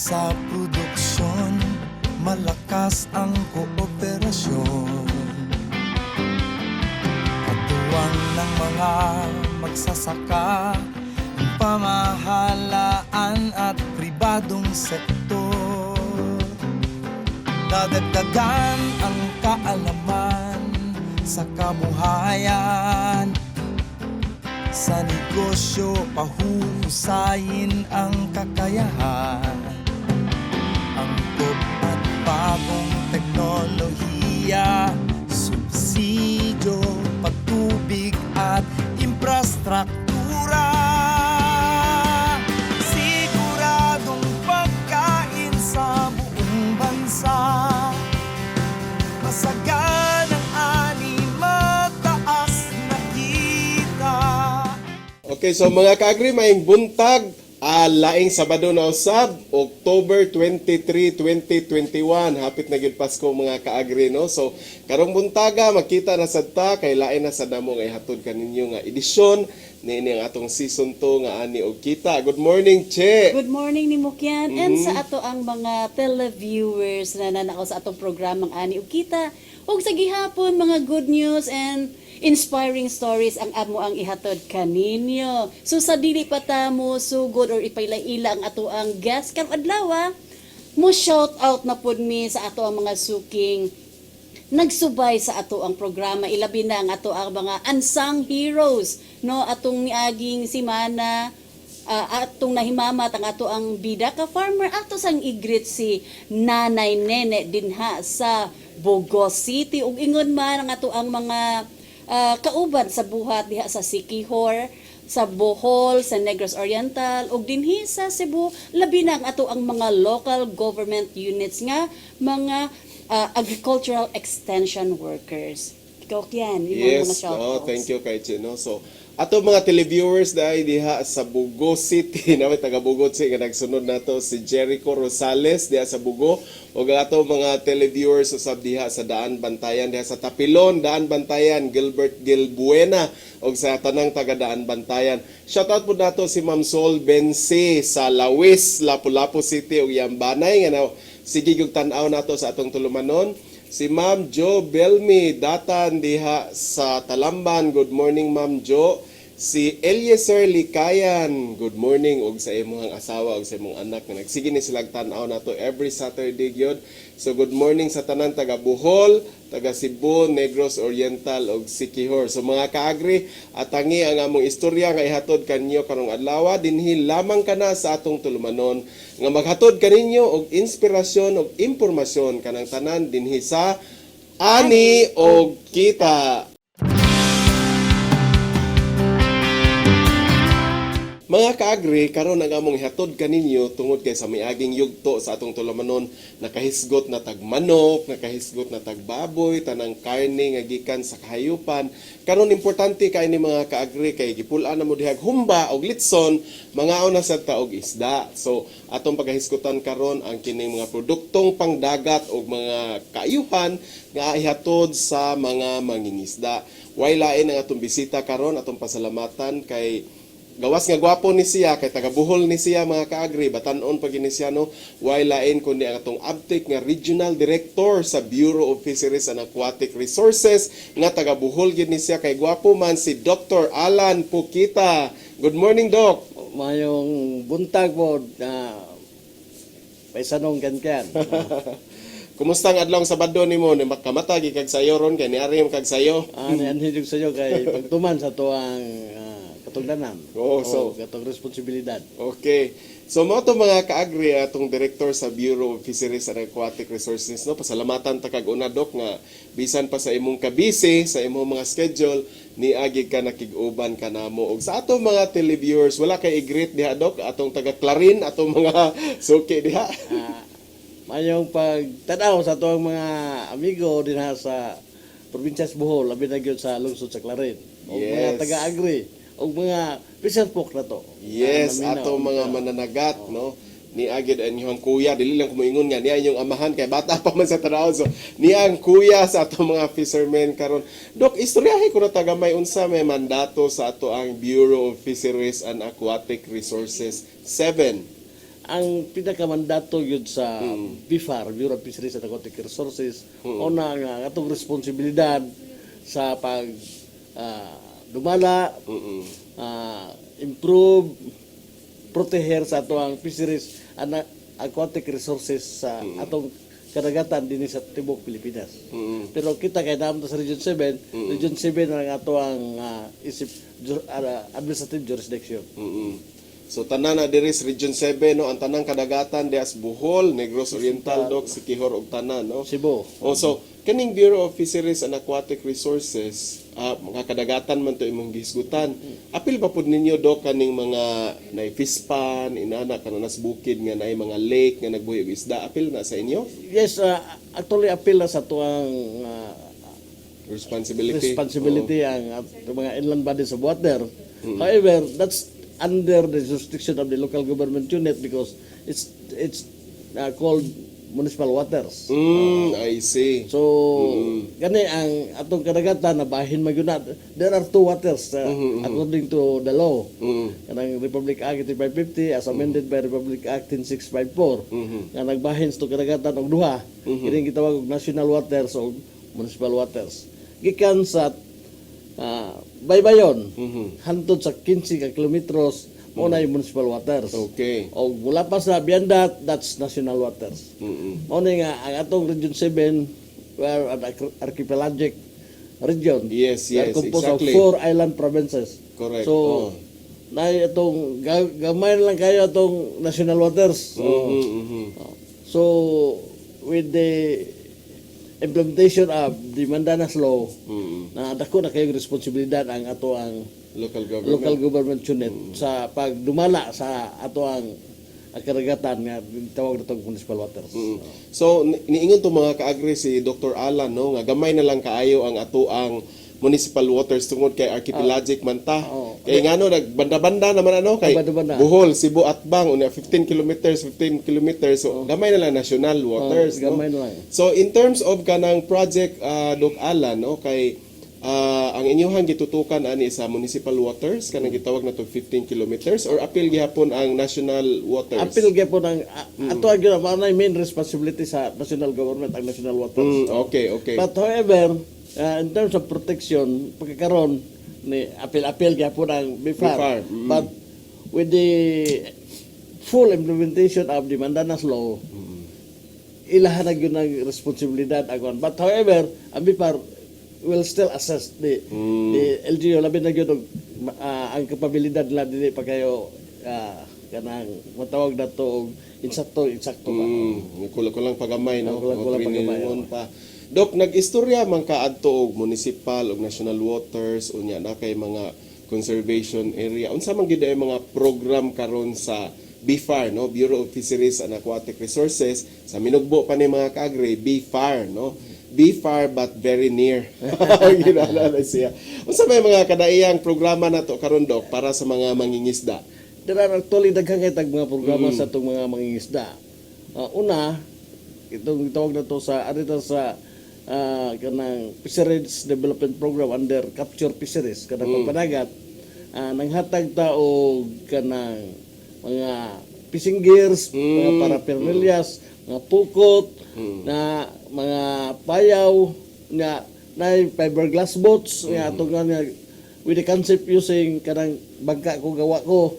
Sa produksyon, malakas ang kooperasyon. Katuwang ng mga magsasaka, ang pamahalaan at pribadong sektor. Dadagdagan ang kaalaman sa kabuhayan. Sa negosyo, pahuhusayin ang kakayahan. Angkop at bagong teknolohiya, subsidyo, patubig at infrastruktura. Siguradong pagkain sa buong bansa. Masaganang ani, mataas na kita. Okay, so mga kaagri, maying buntag, laing Sabado na usab, October 23, 2021. Hapit na gyud Pasko mga kaagri, no? So, karong buntaga, makita na sad ta, kay lain na sad namo nga ihatod kaninyo nga edisyon niini ang atong season 2 nga ani og kita. Good morning, Che. Good morning ni Mukyan and sa ato ang mga televiewers na nanakaw sa atong programang Ani ug Kita. Ug sa gihapon mga good news and inspiring stories ang amo ang ihatod kaninyo. So sa dili pa ta mo sugod or ipailaila ang ato ang guest karong adlaw, mo shout out na pud mi sa ato ang mga suking nagsubay sa ato ang programa, ilabi na ang ato ang mga unsung heroes, no, atong niaging simana, atong nahimamat ang ato ang bida ka farmer, ato sang igreet si Nanay Nene dinha sa Bogo City ug ingon man ang ato ang mga kauban sa buhat diha sa Siquijor, sa Bohol, sa Negros Oriental ug dinhi sa Cebu, labi na ang ato ang mga local government units nga mga agricultural extension workers. Ikaw yan, yung mga Yes, shoutouts. thank you kay Che, no? So, ato mga televiewers dahil diha sa Bugo City, namin taga Bugo City, nga nagsunod nato si Jericho Rosales diha sa Bugo, o ato mga televiewers usab diha sa Daan Bantayan, diha sa Tapilon, Daan Bantayan, Gilbert Gilbuena, o sa tanang taga Daan Bantayan. Shoutout po nato si Ma'am Sol Bense sa Lawis, Lapu-Lapu City, o Yambanay, nga sige yung tanaw nato sa atong tulumanon. Si Ma'am Jo Belmi, datan diha sa Talamban. Good morning, Ma'am Jo. Si Eliezer Likayan, good morning. Og sa imong asawa, og sa imong anak. Nagsige ni silang tanaw nato every Saturday gyud. So good morning sa tanan taga Bohol, taga Cebu, Negros Oriental, og Siquijor. So mga kaagri, atangi ang among istorya nga ihatod kanyo karong adlaw. Dinhi lamang kana sa atong tulumanon nga maghatod kaninyo og inspirasyon og impormasyon kanang tanan dinhi sa Ani og Kita. Mga kaagri, karon ang among ihatod kaninyo tungod kay sa miaging yugto sa atong tulumanon, nakahisgot na tag manok, nakahisgot na tag baboy, tanang karne nga gikan sa kahayupan. Karon importante kay ni mga kaagri kay gipulaan na mo dihag humba og litson, mga una sa taog isda. So atong paghisgotan karon ang kining mga produktong pangdagat og mga kaayuhan nga ihatod sa mga mangingisda. Way lain ang atong bisita karon, atong pasalamatan kay gawas nga gwapo ni siya, kay taga Bohol ni siya mga kaagri, batanon pag ni siya, no? Way lain kundi ang atong Abtic nga Regional Director sa Bureau of Fisheries and Aquatic Resources nga taga Bohol gid ni siya, kay gwapo man si Dr. Alan Pukita. Good morning, Doc. Mayong buntag po na paisanong ganyan. Kumusta ang adlong Sabado nimo? Makamatag kag sayo ron kay niari kag sayo. Anhidog sa iyo kay pagtuman sa tuang katungdanan. So katong responsibilidad. okay. So mo to mga kaagri atong director sa Bureau of Fisheries and Aquatic Resources, no, pasalamatan ta kag una, Dok, nga bisan pa sa imong kabisi sa imong mga schedule niagi ka nakig-uban ka namo. Og sa atong mga televiewers, wala kay i-greet diha, Dok, atong taga Clarin, atong mga suki diha. Mayong pagtanaw sa tuang mga amigo din sa probinsya sa Bohol, labi na gyud sa lungsod sa Clarin. O Yes. mga taga-agri, o mga peasant folk na to. Yes, atong mga mananagat, no. Ni agid ang inyong kuya, dili lang kumuingon nga niya inyong amahan kay bata pa man sa tanaw. So niya ang kuya sa atong mga fishermen karon. Dok, istoryahe ko na tagamay unsa may mandato sa ato ang Bureau of Fisheries and Aquatic Resources 7. ang pinakamandato yun sa BIFAR, Bureau of Fisheries and Aquatic Resources, una nga atong responsibilidad sa pag dumala, improve, proteger sa atong fisheries and aquatic resources sa atong kadagatan din sa tibok Pilipinas. Pero kita kay naman sa Region 7, Region 7 ang ato ang administrative jurisdiction. So tanan na diri sa Region 7 no, ang tanang kadagatan dias Bohol, Negros Oriental, Dok, Siquijor ug tanan no. Cebu. Also, kaning Bureau of Fisheries and Aquatic Resources, mga kadagatan man to imong gihisgutan. Apil pa pud ninyo Dok kaning mga nay fish pond, inana kananas bukid nga nay mga lake nga nagbuhi og isda, apil na sa inyo? Yes, actually appeal na sa tuang Responsibility. ang mga inland bodies of water. However, that's under the jurisdiction of the local government unit because it's called municipal waters. I see. So, gani ang atong kadagatan na bahin magyuna. There are two waters according to the law. Kanang Republic Act 8550 as amended by Republic Act 10654. Nga nagbahin sa kadagatan og duha. Kining gitawag og national waters o municipal waters. Gikan sa baybayon hantod sa 15 ka kilometros mo na yung municipal waters. Okay. O mula pa sa Biandat, that's national waters. Mo na nga ang atong Region 7 were an archipelagic region. Yes, They are yes, composed exactly. of 4 island provinces. Correct. So, na itong gamay lang kayo atong national waters. So, with the implementation of the Mandanas Law, na dako na kayong responsibilidad ang ato ang local government unit sa pagdumala sa ato ang karagatan nga tawag natong municipal waters. So niingon to mga kaagri si Dr. Alan no nga gamay na lang kaayo ang ato ang municipal waters tungod kay archipelagic man ta. Kay ngano nagbanda-banda naman ano kay Banda-banda. Bohol, Cebu, Atbang unya 15 kilometers so gamay na lang national waters. no? Gamay na lang. So in terms of kanang project Doc Alan no kay ang inyong gitutukan ani sa municipal waters kanang gitawag na to 15 kilometers or apil gihapon ang national waters. Apil gyapon ang ato ang ginawa na main responsibility sa national government ang national waters. Okay. But however, in terms of protection, pagkakaroon ni apil gyapon ang BIFAR. But with the full implementation of the Mandanas Law, ilahanag yun ang responsibilidad agon. But however, ang BIFAR will still assess the LGU labi na gyud ang kapabilidad nila dili pa kayo kanang matawag na to insakto ba. Kulang pagamay no. Kulang pagamay, Pinilingon pa. Dok, nag-istorya man kaadto og municipal og national waters unya na kay mga conservation area. Unsa man gid ay mga program karon sa BIFAR no, Bureau of Fisheries and Aquatic Resources sa minugbo pa ni mga kaagri BIFAR no. BIFAR but very near. Ginala siya. Unsa may mga kadaiyang programa nato karon Dok para sa mga mangingisda? There are actually daghang kitag mga programa sa itong mga mangingisda. Una, itong tawag na to sa arita sa kanang Fisheries Development Program under Capture Fisheries kanang pagpanagat nanghatag ta og kanang mga fishing gears, mga paraphernalias, mga pukot, na mga payaw, na fiberglass boats, nga atong nga with the concept using kanang bangka ko gawa ko.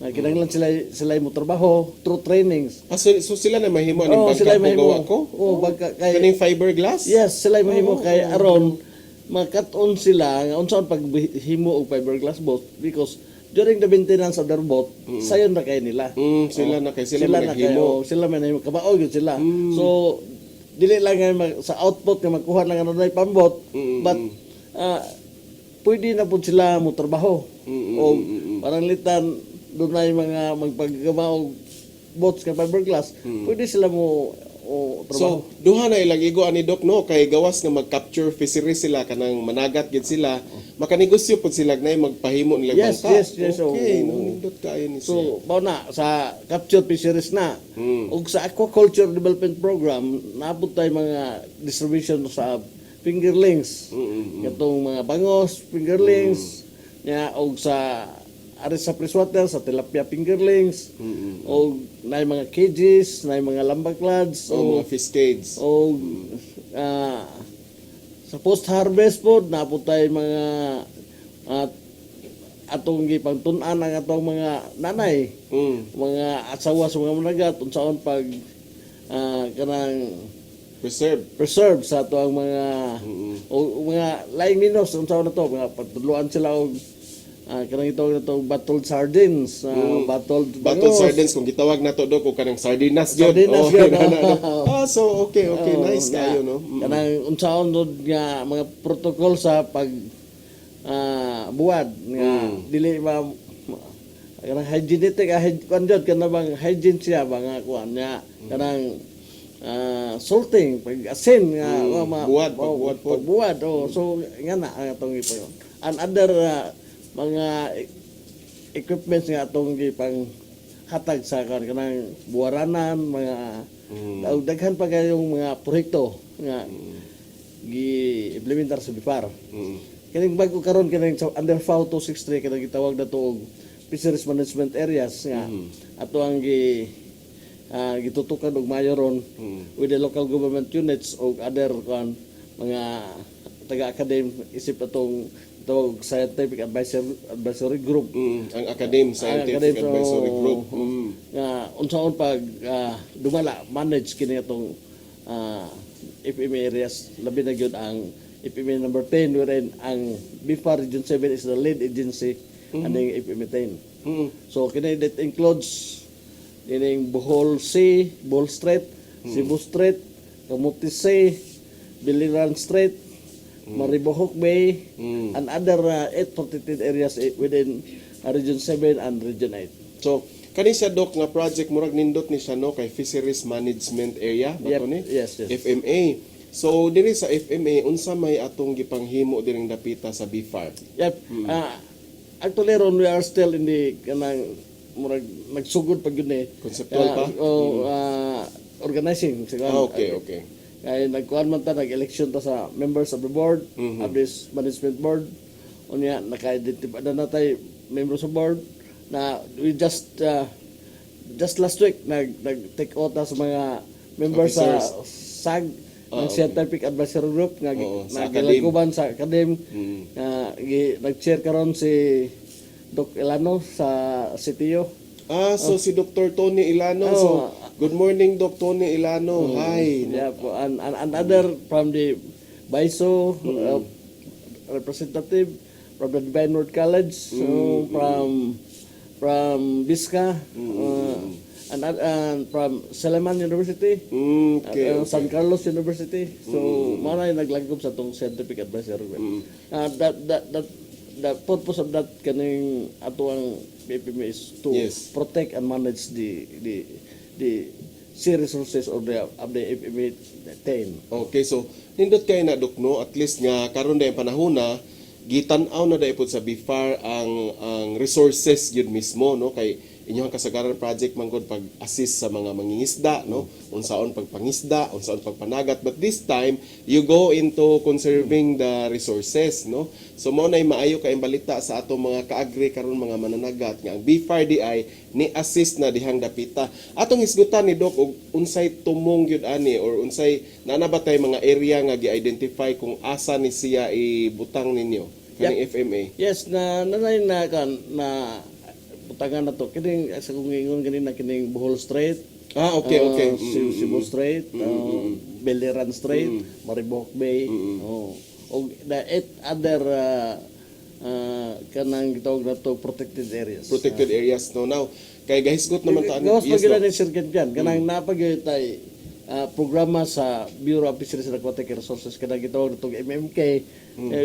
Kinahanglan sila mo trabaho through trainings. So sila na mahimo ani sila bangka gawa ko? bangka kay Kaning fiberglass? yes, sila mahimo kay aron makat-on sila nga unsaon paghimo og fiberglass boat because during the maintenance of their boat, sayon na kay nila. Sila na naghimo. Sila man nahimo kabaog yun sila. So dili lang nga sa output nga magkuha lang ano na pambot, but pwede na po sila mo trabaho. O parang litan doon na mga magpagkamaog boats ka fiberglass, pwede sila mo trabaho. So, duha na ilang igo ani Doc no kay gawas nga mag-capture fisheries sila kanang managat gid sila. Makanegosyo pud sila na magpahimo nila Yes, bangka. yes. Okay, Oo. no nindot kaayo ni siya. So, bao na, sa capture fisheries na, o sa aquaculture development program, naabot tayo mga distribution sa fingerlings. Katong mga bangos, fingerlings, o sa ari sa freshwater sa tilapia fingerlings o nay mga cages, nay mga lambaclads O mga fish cage. o sa post harvest po naputay mga ah, atong gipangtun-an ang atong mga nanay, mga asawa sa mga managat unsaon pag kanang Preserve. sa ato ang mga o mga laing minos unsaon na to mga pagtudloan sila og kanang itong bottled sardines, bottled Battle bangos. sardines kung gitawag nato do kung kanang sardinas gyud. Sardinas Oh, gyud, so okay, nice nga, kayo no. kanang unsaon dod nga mga protocol sa pag buwad nga dili ba kanang hygienic kuan jud kana bang hygiene siya ba nga kuan nya kanang salting pag asin nga buwad. so nga na ang atong ipo and other mga equipments nga atong gipang hatag sa kanang buwaranan mga daghan pa kayong mga proyekto nga gi-implementar sa BIFAR. Kining bago karon kining sa under FAO 263 kining gitawag na to og fisheries management areas nga ato ang gitutukan og mayoron with the local government units o other mga taga-academic isip atong tawag scientific advisory group Ang Scientific Advisory Group. nga unsaon pag dumala manage kini atong FMA areas labi na gyud ang FMA number 10 wherein ang BIFAR Region 7 is the lead agency aning FMA 10. So kini that includes ining Bohol Sea, Bohol Strait, Cebu Strait, Camotes Sea, Biliran Strait, Maribohok Bay, and other 8 protected areas within Region 7 and Region 8. So kani siya dok nga project murag nindot ni siya no kay Fisheries Management Area bato ni Yes. FMA. So diri sa FMA unsa may atong gipanghimo diring dapita sa BIFAR? Yep. Actually, ron we are still in the kanang murag nagsugod pag yun Conceptual pa? Organizing. Okay. Kaya nagkuhan man ta, nag-election ta sa members of the board, of this management board. Unya, naka-identify na tayo members of board na we just last week nag-take out sa mga members sa SAG, ng Scientific Advisory Group nga nagalaguban sa academ nag-chair karon si Doc Ilano sa CTO. So si Dr. Tony Ilano. So good morning Doc Tony Ilano. Hi. Yeah, and other from the BISO representative from the Divine Word College, so from BISCA, and from Salaman University, San Carlos University. So, mga naglagom sa itong scientific advisory. The purpose of that kaning ato ang PPM is to protect and manage the sea resources of the FMA 10. Okay, so nindot kay na Dok no, at least nga karon day panahon na gitan-aw na daipod sa BIFAR ang resources gyud mismo no kay inyong kasagaran project manggod pag-assist sa mga mangingisda no unsaon pagpangisda unsaon pagpanagat, but this time you go into conserving the resources no. So mo nay maayo kay balita sa ato mga kaagri karon mga mananagat nga ang BIFAR DI ni assist na dihang dapita. Atong isgutan ni Doc og unsay tumong gyud ani or unsay naa ba tay mga area nga gi-identify kung asa ni siya ibutang ninyo kaning FMA. Yes, nanay na butangan na to kining sa kung ingon ganina kining Bohol Strait. Okay. Cebu Strait, Biliran Strait, Maribohok Bay. O the 8 other kanang gitawag na to protected areas. Protected areas no. Now kay gahisgot naman ta gawas pag ni circuit yan kanang napagitay programa sa Bureau of Fisheries and Aquatic Resources kanang gitawag na to MMK,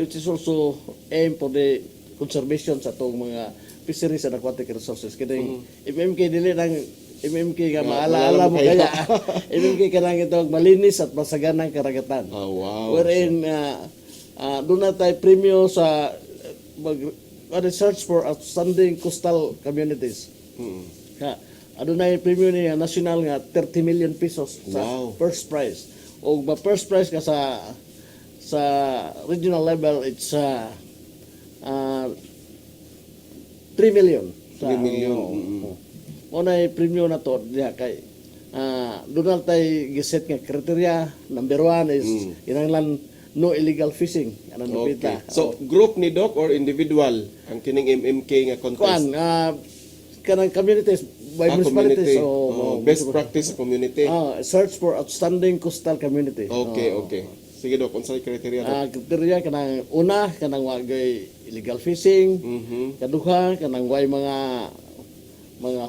which is also aim for the conservation sa tong mga fisheries and aquatic resources. Kining MMK dili nang MMK ka maalaala mo kaya MMK ka nang itong malinis at masaganang karagatan. Wow. Wherein doon na tayo premyo sa research for outstanding coastal communities. Ano na yung premyo niya national nga 30 million pesos sa first prize. O first prize ka sa regional level it's 3 million. 3 million, Una premium na to diha kay doon tay giset nga kriteria. Number 1 is inanglan no illegal fishing. Anong Okay. napita. So, group ni Doc or individual ang kining MMK nga contest? Kuan kanang communities by municipalities community. Best practice sa community. search for outstanding coastal community. Okay, okay. Sige Doc, unsay kriteria Doc? Kriteria kanang una kanang wagay illegal fishing, kaduha kanang way mga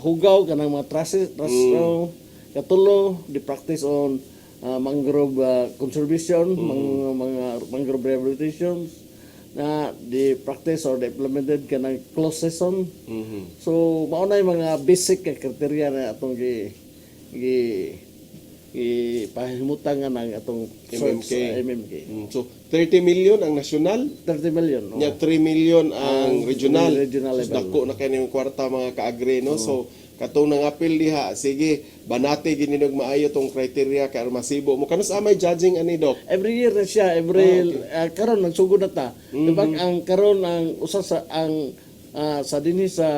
hugaw kanang mga trusses, katulo the practice on mangrove conservation, mga mangrove rehabilitation, na the practice or the implemented kanang closed season. So mao na yung mga basic ka kriteria na atong pahimutan nga ng atong MMK. MMK. So, 30 million ang national, 30 million. nya 3 million ang regional. regional So, level. dako na kayo ng kwarta mga kaagre, no? So, katong nang apil diha, sige, banati gininog maayo tong criteria kay aron masibo mo. Kanus amay judging ani Doc? Every year na siya, karon nagsugod na ta. Diba ang karon ang usa sa ang sa dinhi sa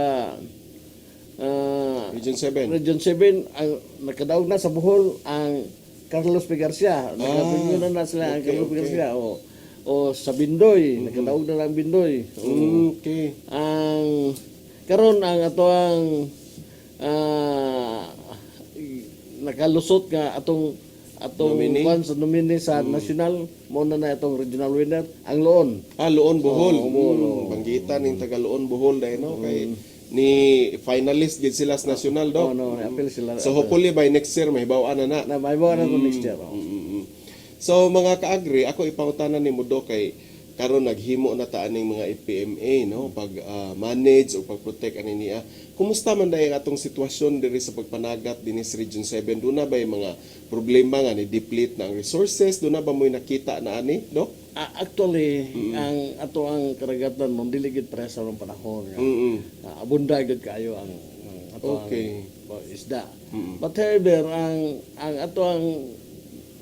Region 7. Region 7 ang nakadaog na sa Bohol ang Carlos P. Garcia. Nakapinyo na sila ang Carlos P. Garcia. O sa Bindoy, nakadaog na lang Bindoy. Okay. Ang karon ang ato ang nakalusot nga atong Nominee? kwan sa nominee sa national mo na itong regional winner ang Loon. Loon Bohol. Bohol, Banggitan ning taga Loon Bohol dahil no kay ni finalist gid sila sa national Doc. appeal sila. So hopefully by next year may bawaan na. na may bawa na to next year. So mga kaagri, ako ipangutanan ni Mudo kay karon naghimo na ta aning mga IPMA no pag manage o pag-protect ani niya. Kumusta man dayon atong sitwasyon diri sa pagpanagat dinhi sa Region 7? Doon na ba yung mga problema nga ni deplete na ang resources? Doon na ba mo'y nakita na ani, Doc? Actually, ang ato ang karagatan mo dili gid para sa mga panahon. Abunda gid kayo ang ato Okay. ang isda. But however, ang ato ang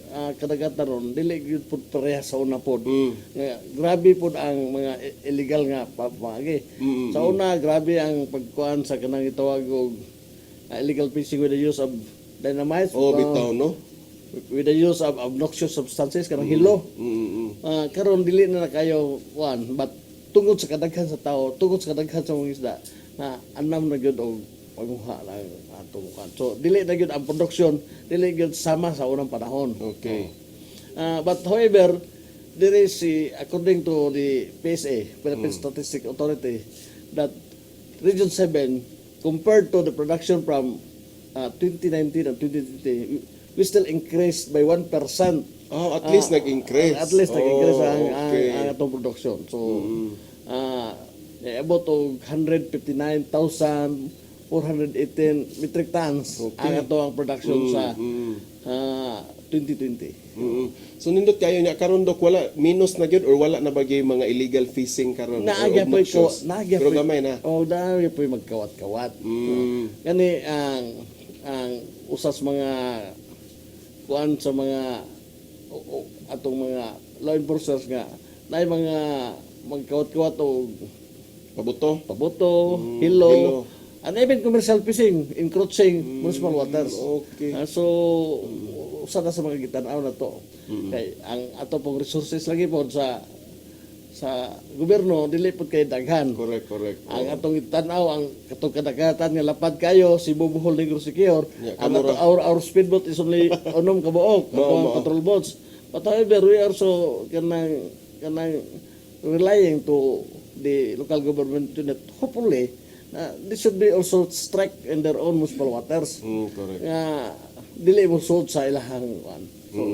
kadagatan ron dili gyud pud pareha sa una pod. Grabe pod ang mga illegal nga pamagi. Sa una grabe ang pagkuan sa kanang itawag og illegal fishing with the use of dynamite. Bitaw no. With the use of obnoxious substances kanang hilo. Karon dili na kayo kuan, but tungod sa kadaghan sa tao, tungod sa kadaghan sa mga isda na anam na gyud og pagmuha lang atong kuan. So dili na gyud ang production, dili gyud sama sa unang panahon. Okay. But however, there is according to the PSA, Philippine Statistics Authority, that Region 7 compared to the production from 2019 and 2020, we still increased by 1%. At least nag-increase. At least nag-increase okay. ang atong production. So, about 159,418 metric tons ang atong production sa 2020. So nindot kayo niya karon Dok, wala minus na gyud or wala na bagay mga illegal fishing karon? Naagya po ko, naagya pero gamay na. Naagya po magkawat-kawat. Kani ang usas mga kuan sa mga atong mga law enforcers nga na mga magkawat-kawat o pabuto, hilo, and even commercial fishing, encroaching municipal waters. Okay. So usa na sa mga gitan-aw na to. Kay ang ato pong resources lagi po sa gobyerno dili pud kay daghan. Correct. Ang atong itanaw ang katong kadagatan nga lapad kayo si Bohol Negro Secure. Ang our speedboat is only unom ka buok atong patrol boats. But however, we are so kanang relying to the local government unit. Hopefully, this should be also strict in their own municipal waters. Correct. Dili mo sud sa ilahang kuan. So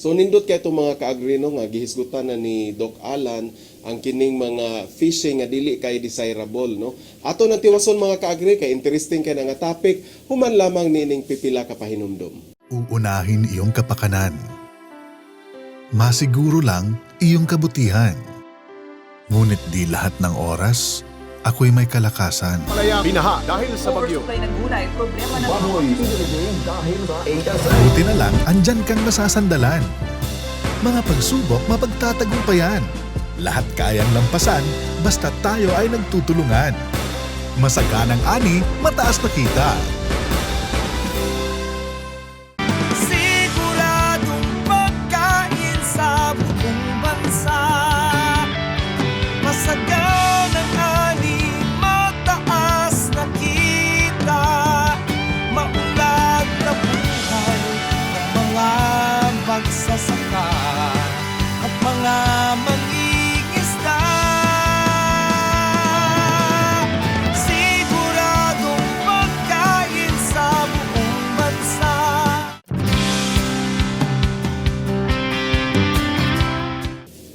So nindot kay itong mga kaagrino nga gihisgutan na ni Doc Alan ang kining mga fishing nga dili kay desirable no. Ato nang tiwason mga kaagri kay interesting kay nga topic, human lamang nining pipila ka pahinumdom. Uunahin iyong kapakanan. Masiguro lang iyong kabutihan. Ngunit di lahat ng oras, ako'y may kalakasan. Binaha dahil sa bagyo. Oversupply ng gulay, problema ng Buti na lang, andyan kang masasandalan. Mga pagsubok, mapagtatagumpayan. Lahat kayang lampasan, basta tayo ay nagtutulungan. Masaganang ani, mataas na kita. Siguradong pagkain sa buong bansa. Masaganang ani, mataas na kita. Maunlad na buhay ng mga magsasaka at mga mangingisda. Siguradong pagkain sa buong bansa.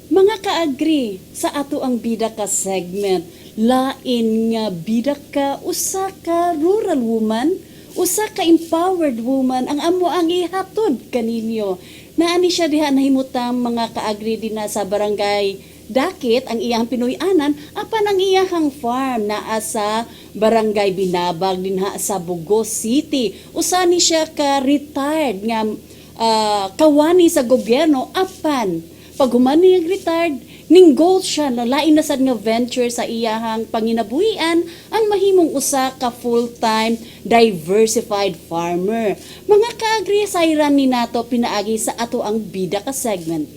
Mga kaagri, sa ato ang bida ka segment, lain nga bida ka, usa ka rural woman, usa ka empowered woman, ang amo ang ihatod kaninyo. Naani siya diha nahimutang mga kaagri din na sa barangay Dakit, ang iyang Pinoy-anan, apan ang iyahang farm naa sa barangay Binabag dinha sa Bugos City. Usa ni siya ka retired nga kawani sa gobyerno, apan pag humani ang retired, ning goal siya na lain na sad nga venture sa iyahang panginabuhian ang mahimong usa ka full-time diversified farmer. Mga kaagri, sayran ni nato pinaagi sa ato ang bida ka segment.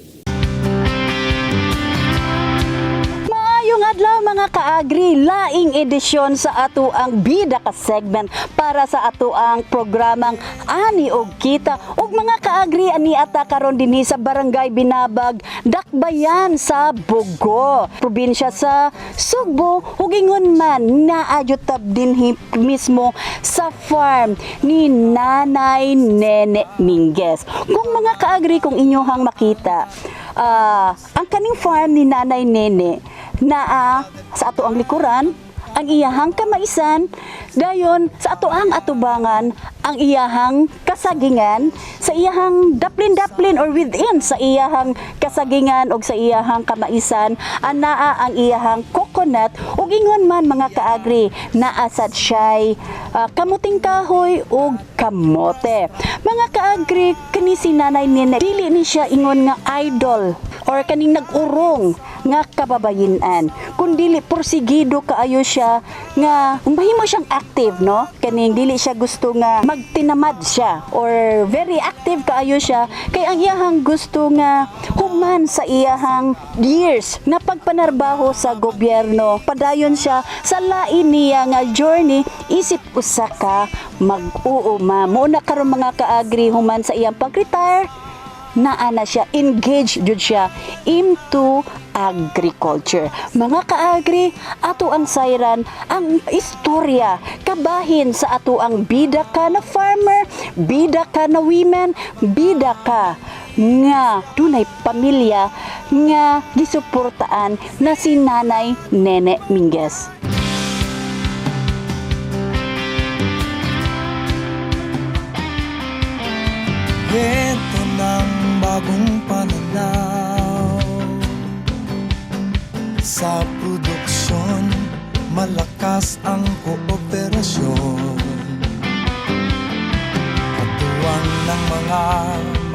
Maayong adlaw mga kaagri, laing edisyon sa ato ang bida ka segment para sa ato ang programang Ani og Kita. Ug mga kaagri, ani ata karon dinhi sa barangay Binabag, Dakbayan sa Bugo, probinsya sa Sugbo, ug ingon man naayutab dinhi mismo sa farm ni Nanay Nene Minguez. Kung mga kaagri, kung inyohang makita, ang kaning farm ni Nanay Nene naa sa ato ang likuran, ang iyahang kamaisan, dayon sa ato ang atubangan, ang iyahang kasagingan, sa iyahang daplin-daplin or within sa iyahang kasagingan o sa iyahang kamaisan, anaa ang iyahang coconut, ug ingon man mga kaagri, naasad siya'y kamuting kahoy o kamote. Mga kaagri, kani si Nanay Nene, dili ni siya ingon nga idol or kaning nag-urong nga kababayinan, kundili porsigido kaayo siya nga mahimo siyang active, no? Kaning dili siya gusto nga magtinamad siya or very active kaayo siya kay ang iyahang gusto nga human sa iyahang years na pagpanarbaho sa gobyerno, padayon siya sa lain niya nga journey, isip usa ka mag-uuma mo na karon mga kaagri, human sa iyang pag-retire, naana siya, engaged jud siya into agriculture. Mga kaagri, ato ang sayran ang istorya kabahin sa ato ang bida ka na farmer, bida ka na women, bida ka nga dunay pamilya nga gisuportaan na si Nanay Nene Minguez. Ito ng bagong pananaw sa produksyon, malakas ang kooperasyon. Katuwang ng mga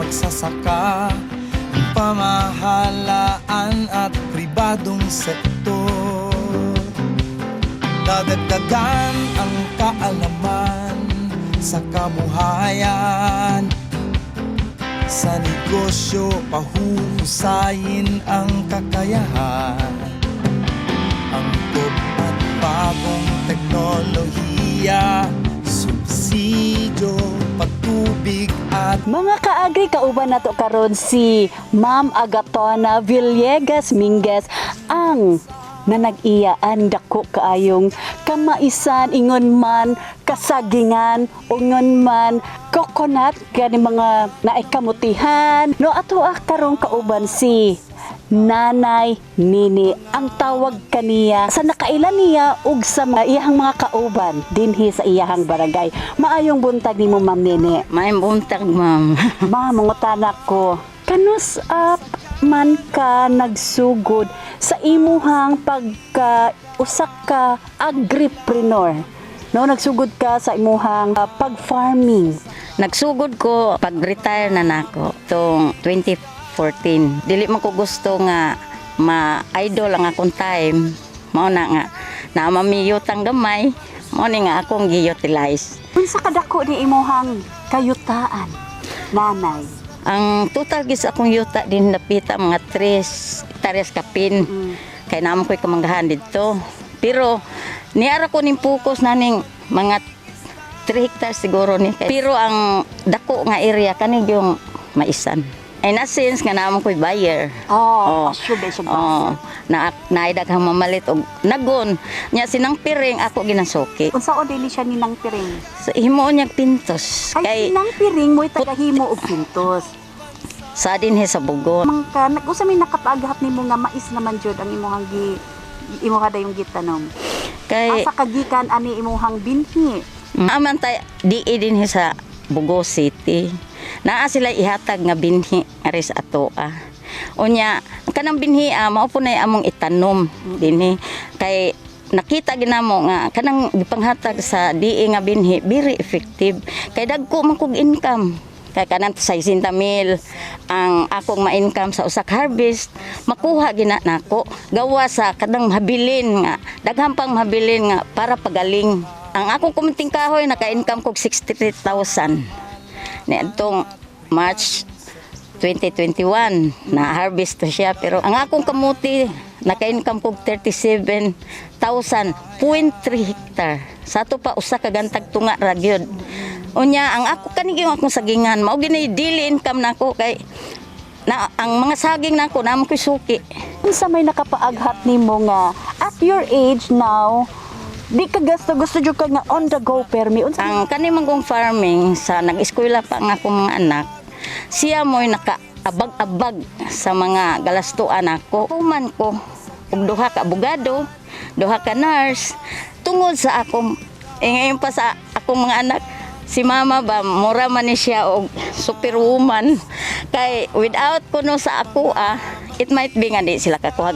magsasaka, ang pamahalaan at pribadong sektor. Dadagdagan ang kaalaman sa kabuhayan. Sa negosyo, pahuhusayin ang kakayahan. Angkop at bagong teknolohiya, subsidyo, patubig at Mga kaagri, kauban nato karon si Ma'am Agatona Villegas Minguez, ang nanag-iyaan dako kaayong kamaisan, ingon man kasagingan, ingon man coconut, gani mga naikamutihan. No, ato karong kauban si Nanay Nini, ang tawag kaniya sa nakailan niya ug sa iyahang mga kauban dinhi sa iyahang barangay. Maayong buntag nimo Ma'am Nini. May buntag, ma'am. Ma'am, mangutanag ko, kanus man ka nagsugod sa imuhang pagka-usak ka agripreneur? No, nagsugod ka sa imuhang pag-farming. Nagsugod ko pag-retire na nako tong 2014. Dili man ko gusto nga ma-idol ang akong time. Mao na nga na mamiyutang gamay, mo ni nga akong gi-utilize. Unsa kadako ni imuhang kayutaan, nanay? Ang total gis akong yuta din napita mga 3 hektares kapin. Kay naman ko'y kamanggahan dito. Pero niara ko ning focus na ning mga 3 hectares siguro ni. Pero ang dako nga area kanig yung maisan. And na since nga naman ko'y buyer. Oh, asube siya ba? Naidaghang mamalit og nagon. Nya sinang piring ako ginasuki. Unsa o dili siya ninang piring? So himuon niya pintos. Ay, sinang piring mo'y tagahimo og pintos. Sa din sa bugon. Mangka, nag-usa may nakapaaghat nimo nga mais naman jud ang imuhang imuha dayong gitanom. Kay Asa kagikan ani imuhang binhi? aman tay di din sa Bugo City. Naa sila ihatag nga binhi aris ato Unya kanang binhi mao po nay among itanom dinhi kay nakita ginamo nga kanang gipanghatag sa DE nga binhi very effective kay dagko man kog income. Kay kanang 60,000 ang akong ma-income sa usak harvest makuha gina nako gawa sa kadang habilin nga daghang pang habilin nga para pagaling. Ang akong kumunting kahoy naka-income kog 63,000 niadtong March 2021 na harvest to siya pero ang akong kamuti naka-income kog 37,000.3 hektar sa to pa usa ka gantag tunga ra gyud. Unya ang ako kanigi akong sagingan mao gini daily income nako kay na ang mga saging nako namo ko'y suki. Unsa may nakapaaghat nimo nga at your age now di ka gusto jud ka nga on the go permi unsa Ang kanimang kong farming sa nag-eskwela pa ang akong mga anak siya mo'y nakaabag-abag sa mga galastuan ako. Human ko og duha ka abogado, duha ka nurse tungod sa akong ngayon pa sa akong mga anak si mama ba mura man ni siya og superwoman kay without kuno sa ako it might be nga di sila kakuha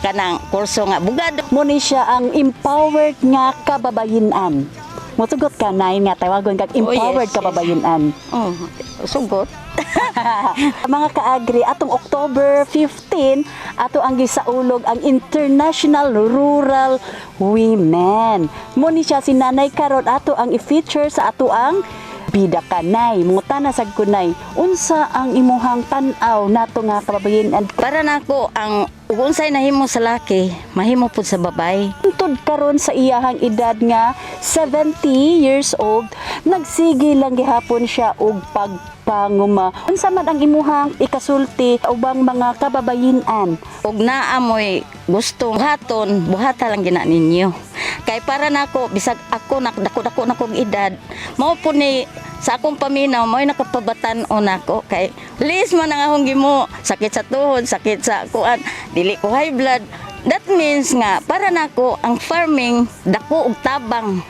kanang kurso nga abogado. mo ni siya ang empowered nga kababayenan. Motugot ka na nga tawagon kag empowered yes. kababayenan. Oh, sugot. Mga kaagri, atong October 15, ato ang gisaulog ang International Rural Women. Muni siya si Nanay karon ato ang i-feature sa ato ang Bida Kanay. Mungutana sad kunay, unsa ang imuhang tan-aw nato nga kababayenan? Para nako ang unsay nahimo sa laki, mahimo pud sa babay. Tungtod karon sa iyahang edad nga 70 years old, nagsige lang gihapon siya og pagpanguma. Unsa man ang imuhang ikasulti ubang mga kababayenan? Ug naa moy gusto haton, buhata lang gina ninyo. Kay para nako bisag ako nakdako-dako na kog edad, mao po ni sa akong paminaw mo'y nakapabatan-on ako kay lis man ang akong gimo sakit sa tuhod, sakit sa kuan, dili ko high blood. That means nga para nako ang farming dako og tabang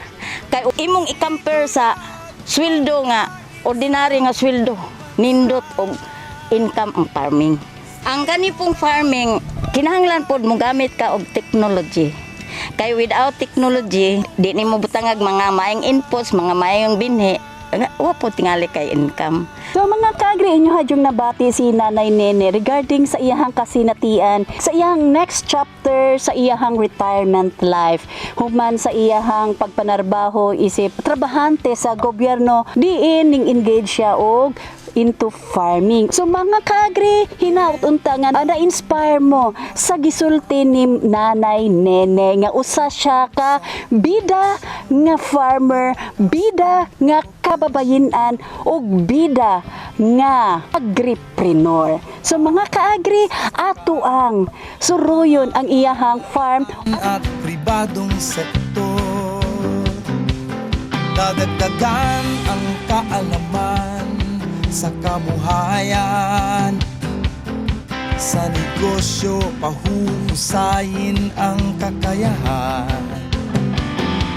kay imong i-compare sa sweldo nga ordinary nga sweldo nindot og income ang farming. Ang ganipong farming kinahanglan pod mo gamit ka og technology. Kay without technology di nimo butangag mga maayong inputs, mga maayong binhi, wa po tingali kay income. So mga kaagri, inyo hadyong nabati si Nanay Nene regarding sa iyahang kasinatian, sa iyahang next chapter, sa iyahang retirement life. Human sa iyahang pagpanarbaho isip trabahante sa gobyerno, diin ning engage siya og into farming. So mga kaagri, hinaut-unta nga na-inspire mo sa gisulti ni Nanay Nene nga usa siya ka bida nga farmer, bida nga kababayenan ug bida nga agripreneur. So mga kaagri, ato ang suruyon ang iyahang farm at pribadong sektor. Dadagdagan ang kaalaman sa kabuhayan. Sa negosyo, pahuhusayin ang kakayahan.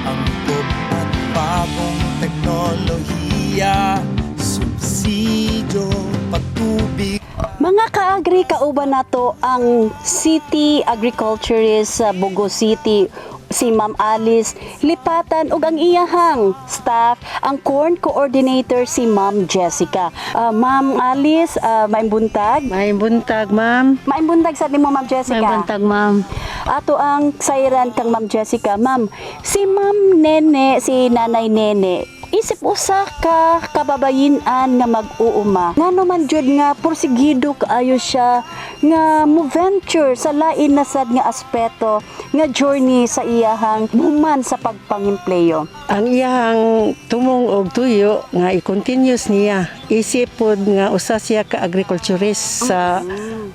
Angkop at bagong teknolohiya, subsidyo, patubig. Mga kaagri, kauban nato ang City Agriculturist sa Bugo City. si Ma'am Alice lipatan ug ang iyahang staff ang corn coordinator si Ma'am Jessica. Ma'am Alice, may buntag. May buntag, ma'am. May buntag sa nimo Ma'am Jessica. May buntag, ma'am. Ato ang sayran kang Ma'am Jessica. Ma'am, si Ma'am Nene, si Nanay Nene, isip usa ka kababayin-an nga mag-uuma. Ngano man jud nga porsigido kaayo siya nga mo venture sa lain na sad nga aspeto nga journey sa iyahang human sa pagpangimpleyo. Ang iyang tumong og tuyo nga i-continuous niya. Isip pod nga usa siya ka agriculturist sa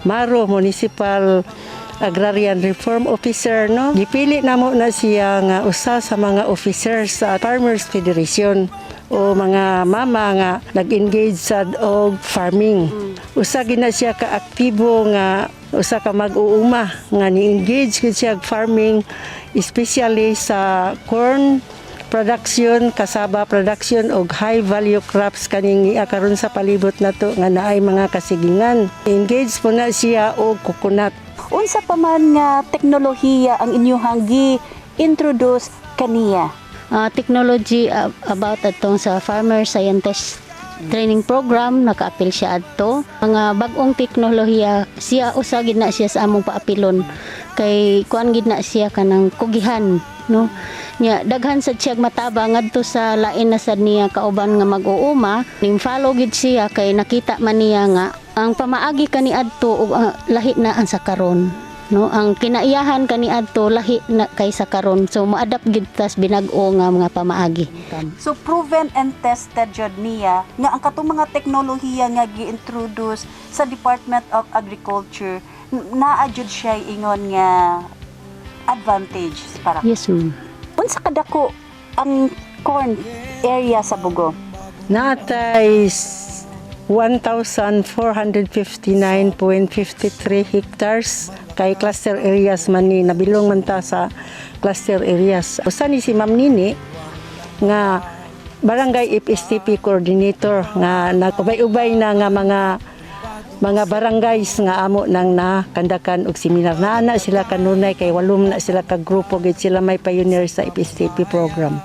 Maro Municipal Agrarian Reform Officer, no? Gipili namo na siya nga usa sa mga officers sa Farmers Federation o mga mama nga nag-engage sa og farming. Usa gina siya ka aktibo nga usa ka mag-uuma nga ni-engage gid siya farming, especially sa corn production, kasaba production og high value crops kaning karon sa palibot nato nga naay mga kasigingan. Engage po na siya og coconut. Unsa pa man nga teknolohiya ang inyong gi-introduce kaniya? Technology about atong sa farmer scientist training program naka-apil siya adto. Mga bag-ong teknolohiya siya usa gid na siya sa among paapilon kay kuan gid na siya kanang kugihan, no? Nya daghan sad siya mataba ngadto sa lain na sad niya kauban nga mag-uuma, ning follow gid siya kay nakita man niya nga ang pamaagi kani adto ug lahi na ang sa karon, no? Ang kinaiyahan kani adto lahi na kay sa karon, so mo-adapt gid tas binag-o nga mga pamaagi. So proven and tested jud niya nga ang katong mga teknolohiya nga gi-introduce sa Department of Agriculture naa jud siya ingon nga advantage para. Yes, ma'am. Unsa kadako ang corn area sa Bugo? Natay 1,459.53 hectares kay cluster areas man ni nabilong man ta sa cluster areas. Usa ni si Ma'am Nini nga barangay FSTP coordinator nga nagubay-ubay na nga mga barangays nga amo nang nakandakan og seminar. Naana sila kanunay kay walum na sila ka grupo gid sila may pioneer sa FSTP program.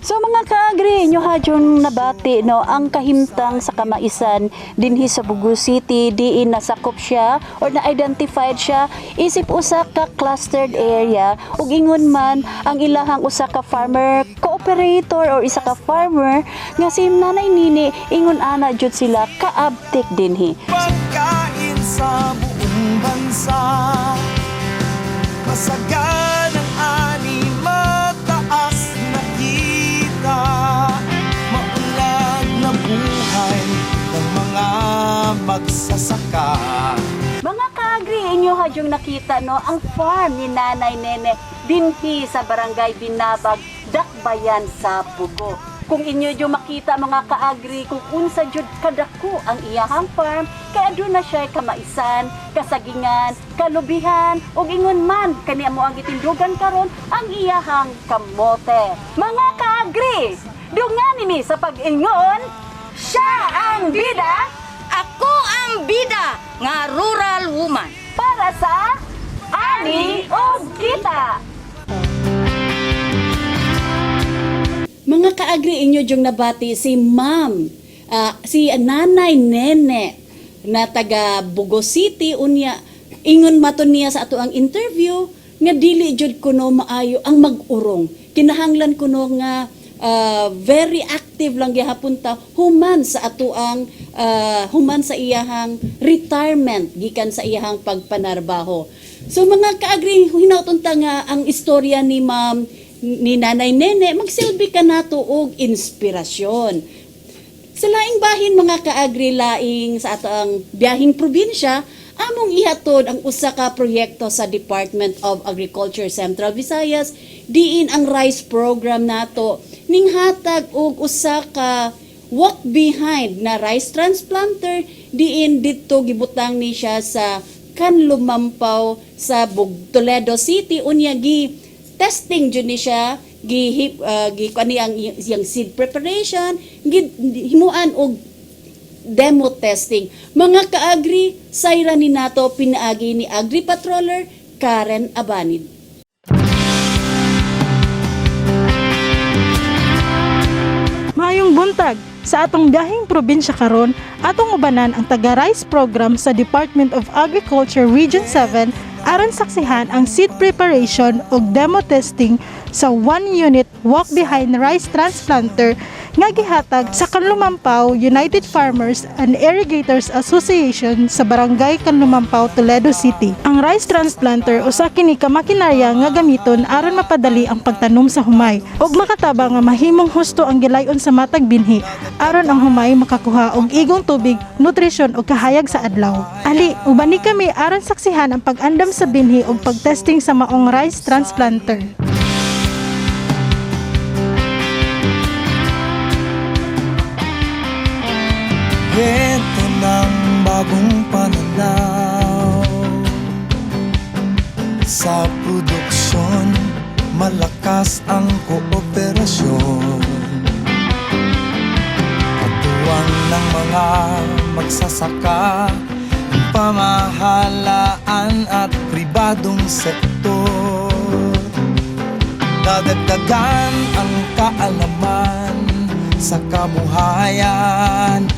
So mga kaagri, nyo hadyon nabati no, ang kahimtang sa kamaisan dinhi sa Bugo City, diin nasakop siya or na-identified siya, isip usa ka clustered area ug ingon man ang ilahang usa ka farmer cooperator or isa ka farmer nga si Nanay Nini, ingon ana jud sila kaabtik dinhi. Pagkain sa buong bansa, masagan ang ani, mataas na kita, maunlad na buhay ng mga magsasaka. Mga kaagri, inyo hadyong nakita no, ang farm ni Nanay Nene dinhi sa barangay Binabag, Dakbayan sa Bugo. Kung inyo yung makita mga kaagri, kung unsa jud kadako ang iyahang farm, kay aduna siya kamaisan, kasagingan, kalubihan, ug ingon man kani amo ang gitindugan karon ang iyahang kamote. Mga kaagri, dungan nini sa pag-ingon, siya ang bida, Ako ang bida nga rural woman. para sa Ani ug Kita. Mga kaagri, inyo yung nabati si Ma'am, si Nanay Nene na taga Bugo City, unya ingon maton niya sa ato ang interview nga dili jud kuno maayo ang mag-urong. Kinahanglan kuno nga very active lang gihapon ta human sa ato ang human sa iyahang retirement gikan sa iyahang pagpanarbaho. So mga kaagri, hinauton ta nga ang istorya ni Ma'am ni Nanay Nene magsilbi ka nato og inspirasyon. Sa laing bahin mga kaagri, laing sa ato ang biyahing probinsya, among ihatod ang usa ka proyekto sa Department of Agriculture Central Visayas diin ang rice program nato ning hatag og usa ka walk behind na rice transplanter diin didto gibutang ni siya sa Kanlumampaw sa Toledo City, unya testing jud ni siya, kani ang iyang seed preparation, himuan og demo testing. Mga kaagri, sayra ni nato pinaagi ni Agri Patroller Karen Abanid. Maayong buntag sa atong biyaheng probinsya karon, atong ubanan ang taga-rice program sa Department of Agriculture Region 7 aron saksihan ang seed preparation ug demo testing sa 1-unit walk-behind rice transplanter nga gihatag sa Kanlumampaw United Farmers and Irrigators Association sa Barangay Kanlumampaw, Toledo City. Ang rice transplanter usa kini ka makinarya nga gamiton aron mapadali ang pagtanom sa humay ug makataba nga mahimong husto ang gilayon sa matag binhi aron ang humay makakuha og igong tubig, nutrisyon ug kahayag sa adlaw. Ali, ubani kami aron saksihan ang pag-andam sa binhi ug pagtesting sa maong rice transplanter. Ito ng bagong pananaw sa produksyon, malakas ang kooperasyon. Katuwang ng mga magsasaka, pamahalaan at pribadong sektor. Dadagdagan ang kaalaman sa kabuhayan.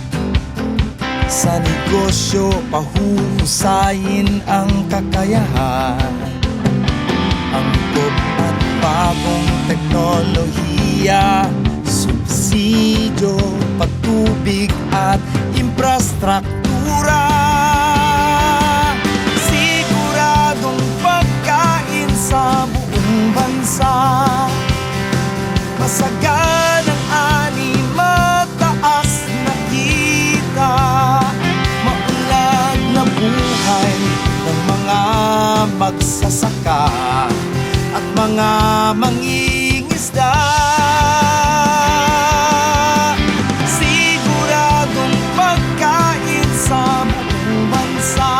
Sa negosyo, pahuhusayin ang kakayahan. Angkop at bagong teknolohiya, subsidyo, pagtubig at infrastruktura. Siguradong pagkain sa buong bansa. Masaganang ani, mataas na kita. Maunlad na buhay ng mga magsasaka at mga mangingisda. Siguradong pagkain sa buong bansa.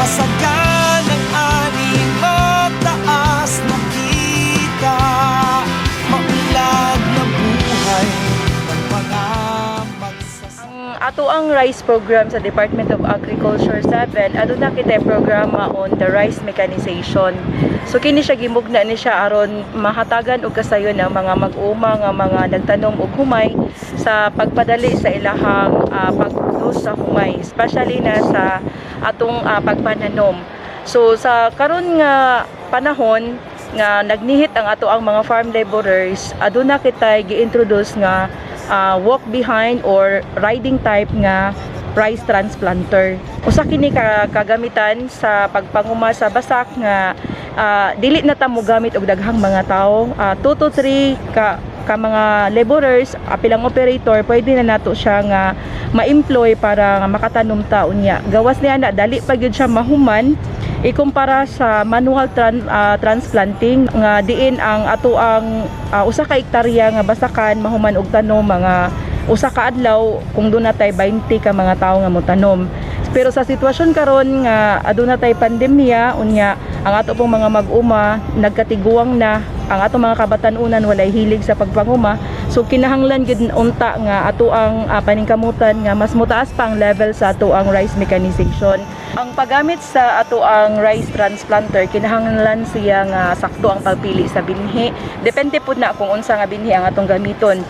Masaganang ani, mataas na kita. Maunlad na buhay ng mga magsasaka. Ato ang rice program sa Department of Agriculture 7, aduna kita programa on the rice mechanization. So kini siya gimugna ni siya aron mahatagan og kasayon ang mga mag-uma nga mga nagtanom og humay sa pagpadali sa ilahang pagpudos sa humay, especially na sa atong pagpananom. So sa karon nga panahon nga nagnihit ang ato ang mga farm laborers, aduna kita gi-introduce nga walk behind or riding type nga rice transplanter. Usa kini kagamitan sa pagpanguma sa basak nga dili na ta mo gamit og daghang mga tawo. 2 to 3 ka mga laborers, apilang operator, pwede na nato siya nga ma-employ para makatanom ta unya. Gawas niya na dali pa gyud siya mahuman ikumpara sa manual transplanting nga diin ang ato ang usa ka hektarya nga basakan mahuman og tanom mga usa ka adlaw kung doon natay 20 ka mga tawo nga motanom. Pero sa sitwasyon karon nga aduna tay pandemya unya ang ato pong mga mag-uma nagkatiguang na, ang ato mga kabatan-unan walay hilig sa pagpanguma. So kinahanglan gid unta nga ato ang paningkamutan nga mas motaas pa ang level sa ato ang rice mechanization. Ang paggamit sa ato ang rice transplanter kinahanglan siya nga sakto ang pagpili sa binhi. Depende pud na kung unsa nga binhi ang atong gamiton.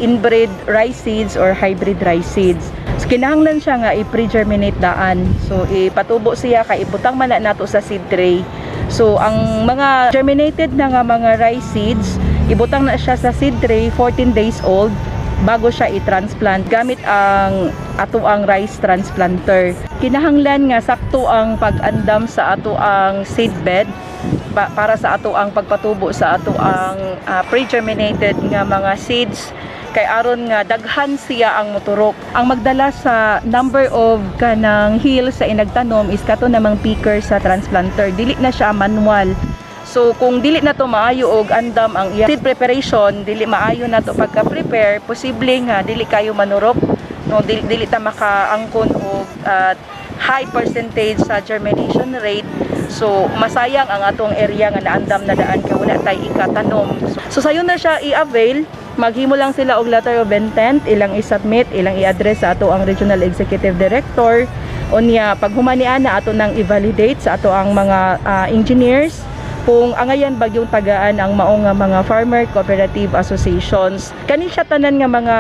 Inbred rice seeds or hybrid rice seeds. So, kinahanglan siya nga i-pre-germinate daan. So ipatubo siya kay ibutang man nato sa seed tray. So ang mga germinated na nga mga rice seeds, ibutang na siya sa seed tray 14 days old bago siya i-transplant gamit ang ato ang rice transplanter. Kinahanglan nga sakto ang pag-andam sa ato ang seed bed para sa ato ang pagpatubo sa ato ang pre-germinated nga mga seeds kay aron nga daghan siya ang moturok. Ang magdala sa number of kanang hill sa inagtanom is kato namang picker sa transplanter. Dili na siya manual. So kung dili na to maayo og andam ang seed preparation, dili maayo na to pagka-prepare, posible nga dili kayo manurok, no, dili ta makaangkon og high percentage sa germination rate. So masayang ang atong area nga naandam na daan kay wala tay ikatanom. So sayon na siya i-avail, maghimo lang sila og letter of intent, ilang i-submit, ilang i-address sa ato ang Regional Executive Director. Unya pag humanian na ato nang i-validate sa ato ang mga engineers kung angayan bagyong tagaan ang maong nga mga farmer cooperative associations. Kani siya tanan nga mga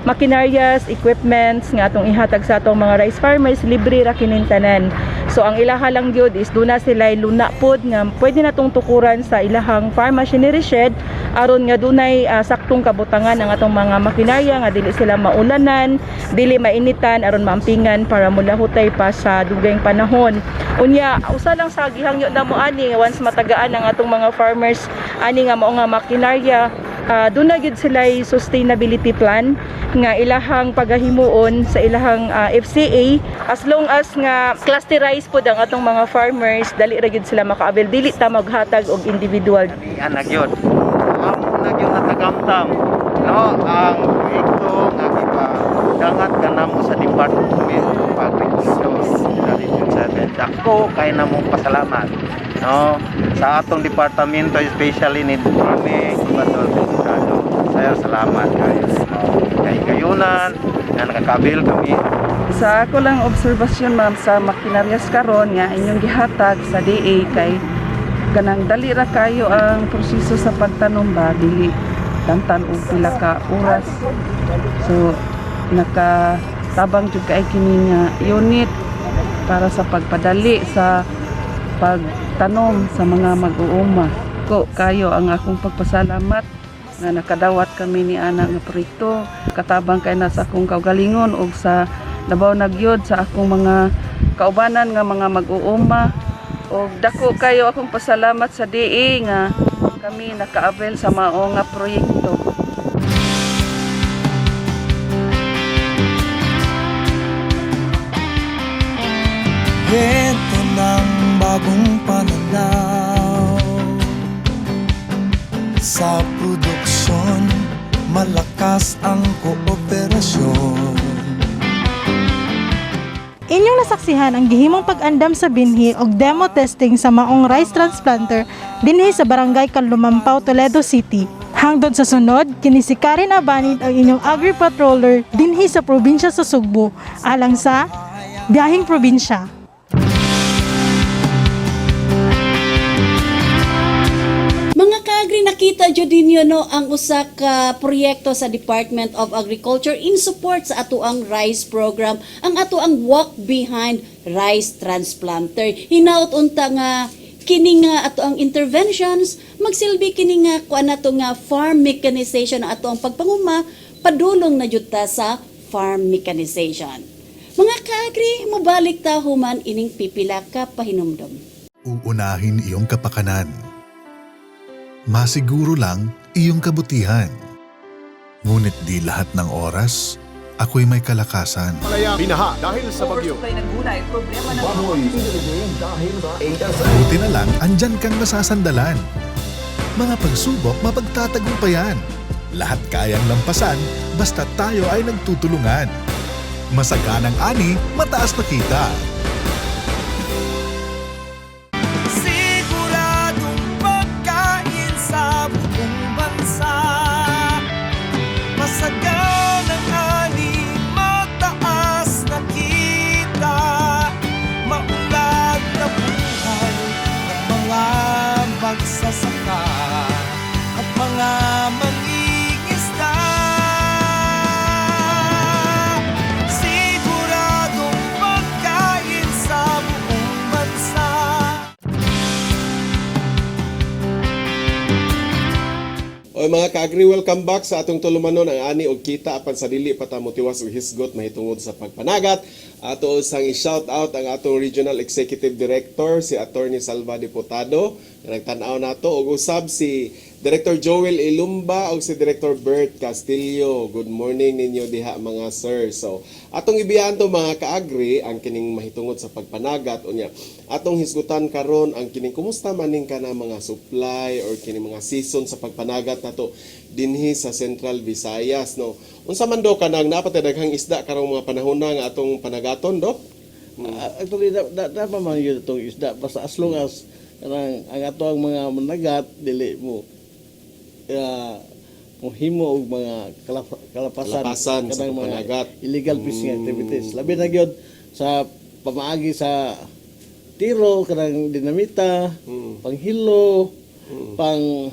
makinaryas, equipments nga atong ihatag sa atong mga rice farmers, libre ra kining tanan. So ang ilaha lang gyud is duna sila luna pod nga pwede natong tukuran sa ilahang farm machinery shed aron nga dunay saktong kabutangan ang atong mga makinarya nga dili sila maulanan, dili mainitan aron maampingan para mulahutay pa sa dugayng panahon. Unya usa lang sa gihangyo na mo ani once matagaan ang atong mga farmers ani nga mao nga makinarya, doon na gid sila sustainability plan nga ilahang pagahimuon sa ilahang FCA as long as nga clusterize pod ang atong mga farmers dali ra gid sila makaabel dili ta maghatag og individual anak yun amo na yun natagamtam no ang proyekto nga ipadangat ka namo sa Department of Agriculture Region 7 dako kay namo pasalamat no sa atong departamento especially ni Farming Gobernador Belisario. Saya salamat kayo kay kayunan nga nakakabil kami. Sa ako lang obserbasyon ma'am sa makinaryas karon nga inyong gihatag sa DA kay kanang dali ra kayo ang proseso sa pagtanom ba dili tantan og pila ka oras. So nakatabang jud kay kini nga unit para sa pagpadali sa pagtanom sa mga mag-uuma. Ko kayo ang akong pagpasalamat nga nakadawat kami ni ana nga proyekto. Katabang kay na sa akong kaugalingon og sa labaw nagyod sa akong mga kaubanan nga mga mag-uuma. Og dako kayo akong pasalamat sa DA nga kami nakaabel sa mao nga proyekto. Ito ng bagong pananaw sa produksyon, malakas ang kooperasyon. Inyong nasaksihan ang gihimong pag-andam sa binhi og demo testing sa maong rice transplanter dinhi sa Barangay Kanlumampaw, Toledo City. Hangtod sa sunod, kini si Karen Abanid ang inyong agri-patroller dinhi sa probinsya sa Sugbo, alang sa Biyaheng Probinsya. Mga kaagri, nakita jud ninyo no ang usa ka proyekto sa Department of Agriculture in support sa ato ang rice program, ang ato ang Walk Behind Rice Transplanter. Hinaut unta nga kini nga ato ang interventions magsilbi kini nga kuan nato nga farm mechanization ang ato ang pagpanguma padulong na jud ta sa farm mechanization. Mga kaagri, mobalik ta human ining pipila ka pahinumdom. Uunahin iyong kapakanan. Masiguro lang iyong kabutihan. Ngunit di lahat ng oras, ako'y may kalakasan. Binaha dahil sa bagyo. Buti na lang, andyan kang nasasandalan. Mga pagsubok, mapagtatagumpayan. Lahat kayang lampasan, basta tayo ay nagtutulungan. Masaganang ani, mataas na kita. Siguradong pagkain sa buong bansa. Masaganang ani, mataas na kita. Maunlad na buhay ng mga magsasaka at mga mangingisda. Siguradong pagkain sa buong bansa. O mga ka-agri, welcome back sa atong tulumanon ang ani og kita apan sa dili pa ta motiwas og hisgot mahitungod sa pagpanagat. Ato usang i-shout out ang atong Regional Executive Director si Attorney Salva Diputado nga nagtan-aw nato og usab si Director Joel Ilumba og si Director Bert Castillo. Good morning ninyo diha mga sir. So atong ibiyan to mga ka-agri ang kining mahitungod sa pagpanagat unya. Atong hisgutan karon ang kining kumusta maning kana mga supply or kining mga season sa pagpanagat nato dinhi sa Central Visayas no. Unsa man do kanang napatay daghang isda karong mga panahon na nga atong panagaton do? Actually, dapat man yun itong isda. Basta as long as ang ato ang mga managat, dili mo himo og mga kalapasan sa kanang mga panagat. illegal fishing activities. Labi na gyud sa pamaagi sa tiro, kanang dinamita, panghilo, pang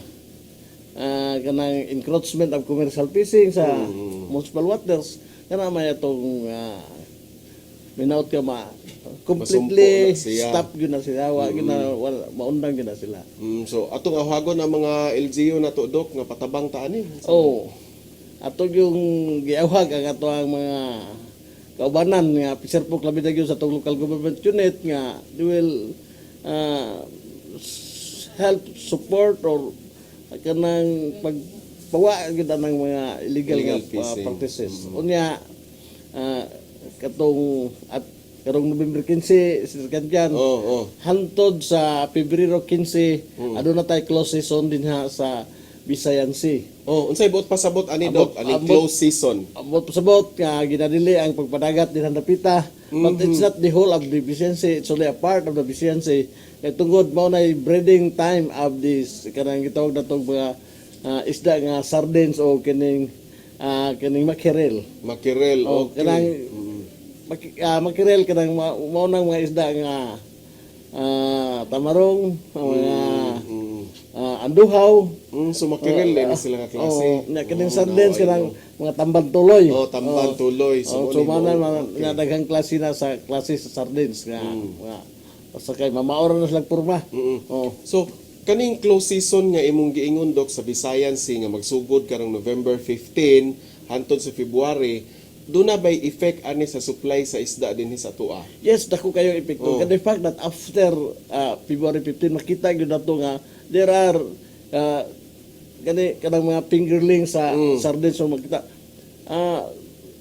kanang encroachment of commercial fishing sa municipal waters. Kana may atong minaut ka completely Masumpo na siya. stop gyud na sila, wa gyud na maundang gyud na sila. So atong ahagon ang mga LGU na to Dok nga patabang ta ani. Oh. Ato yung giawag ang ato ang mga kaubanan nga Fisher Folk labi na gyud sa atong local government unit nga they will help support or kanang pagpawa gyud ng mga illegal Illegal nga fishing. practices. Unya katong at karong November 15 sirkan dyan. Hantod sa Pebrero 15 aduna tay close season din ha sa Visayan Sea. Unsay buot pasabot ani Dok? Ani close season. Abot pasabot nga ginadili ang pagpadagat din ang dapita. But it's not the whole of the Visayan Sea, it's only a part of the Visayan Sea. Kaya tungod mao na breeding time of this kanang gitawag na tong mga isda nga sardines o kining mackerel. Mackerel, okay. Kanang mackerel kanang mao nang mga isda nga tamarong, mga anduhaw. So mackerel din sila nga klase. Kining sardines kanang mga tamban tuloy. Tamban tuloy. So man nga daghang klase na sa klase sa sardines nga basta kay mamaoran na silang porma. So kaning close season nga imong giingon Dok sa Visayan Sea nga magsugod karong November 15 hantod sa February, do na bay effect ani sa supply sa isda dinhi sa atoa? Yes, dako kayo epekto. The fact that after February 15 makita gyud nato nga there are kanang mga fingerling sa sardines so makita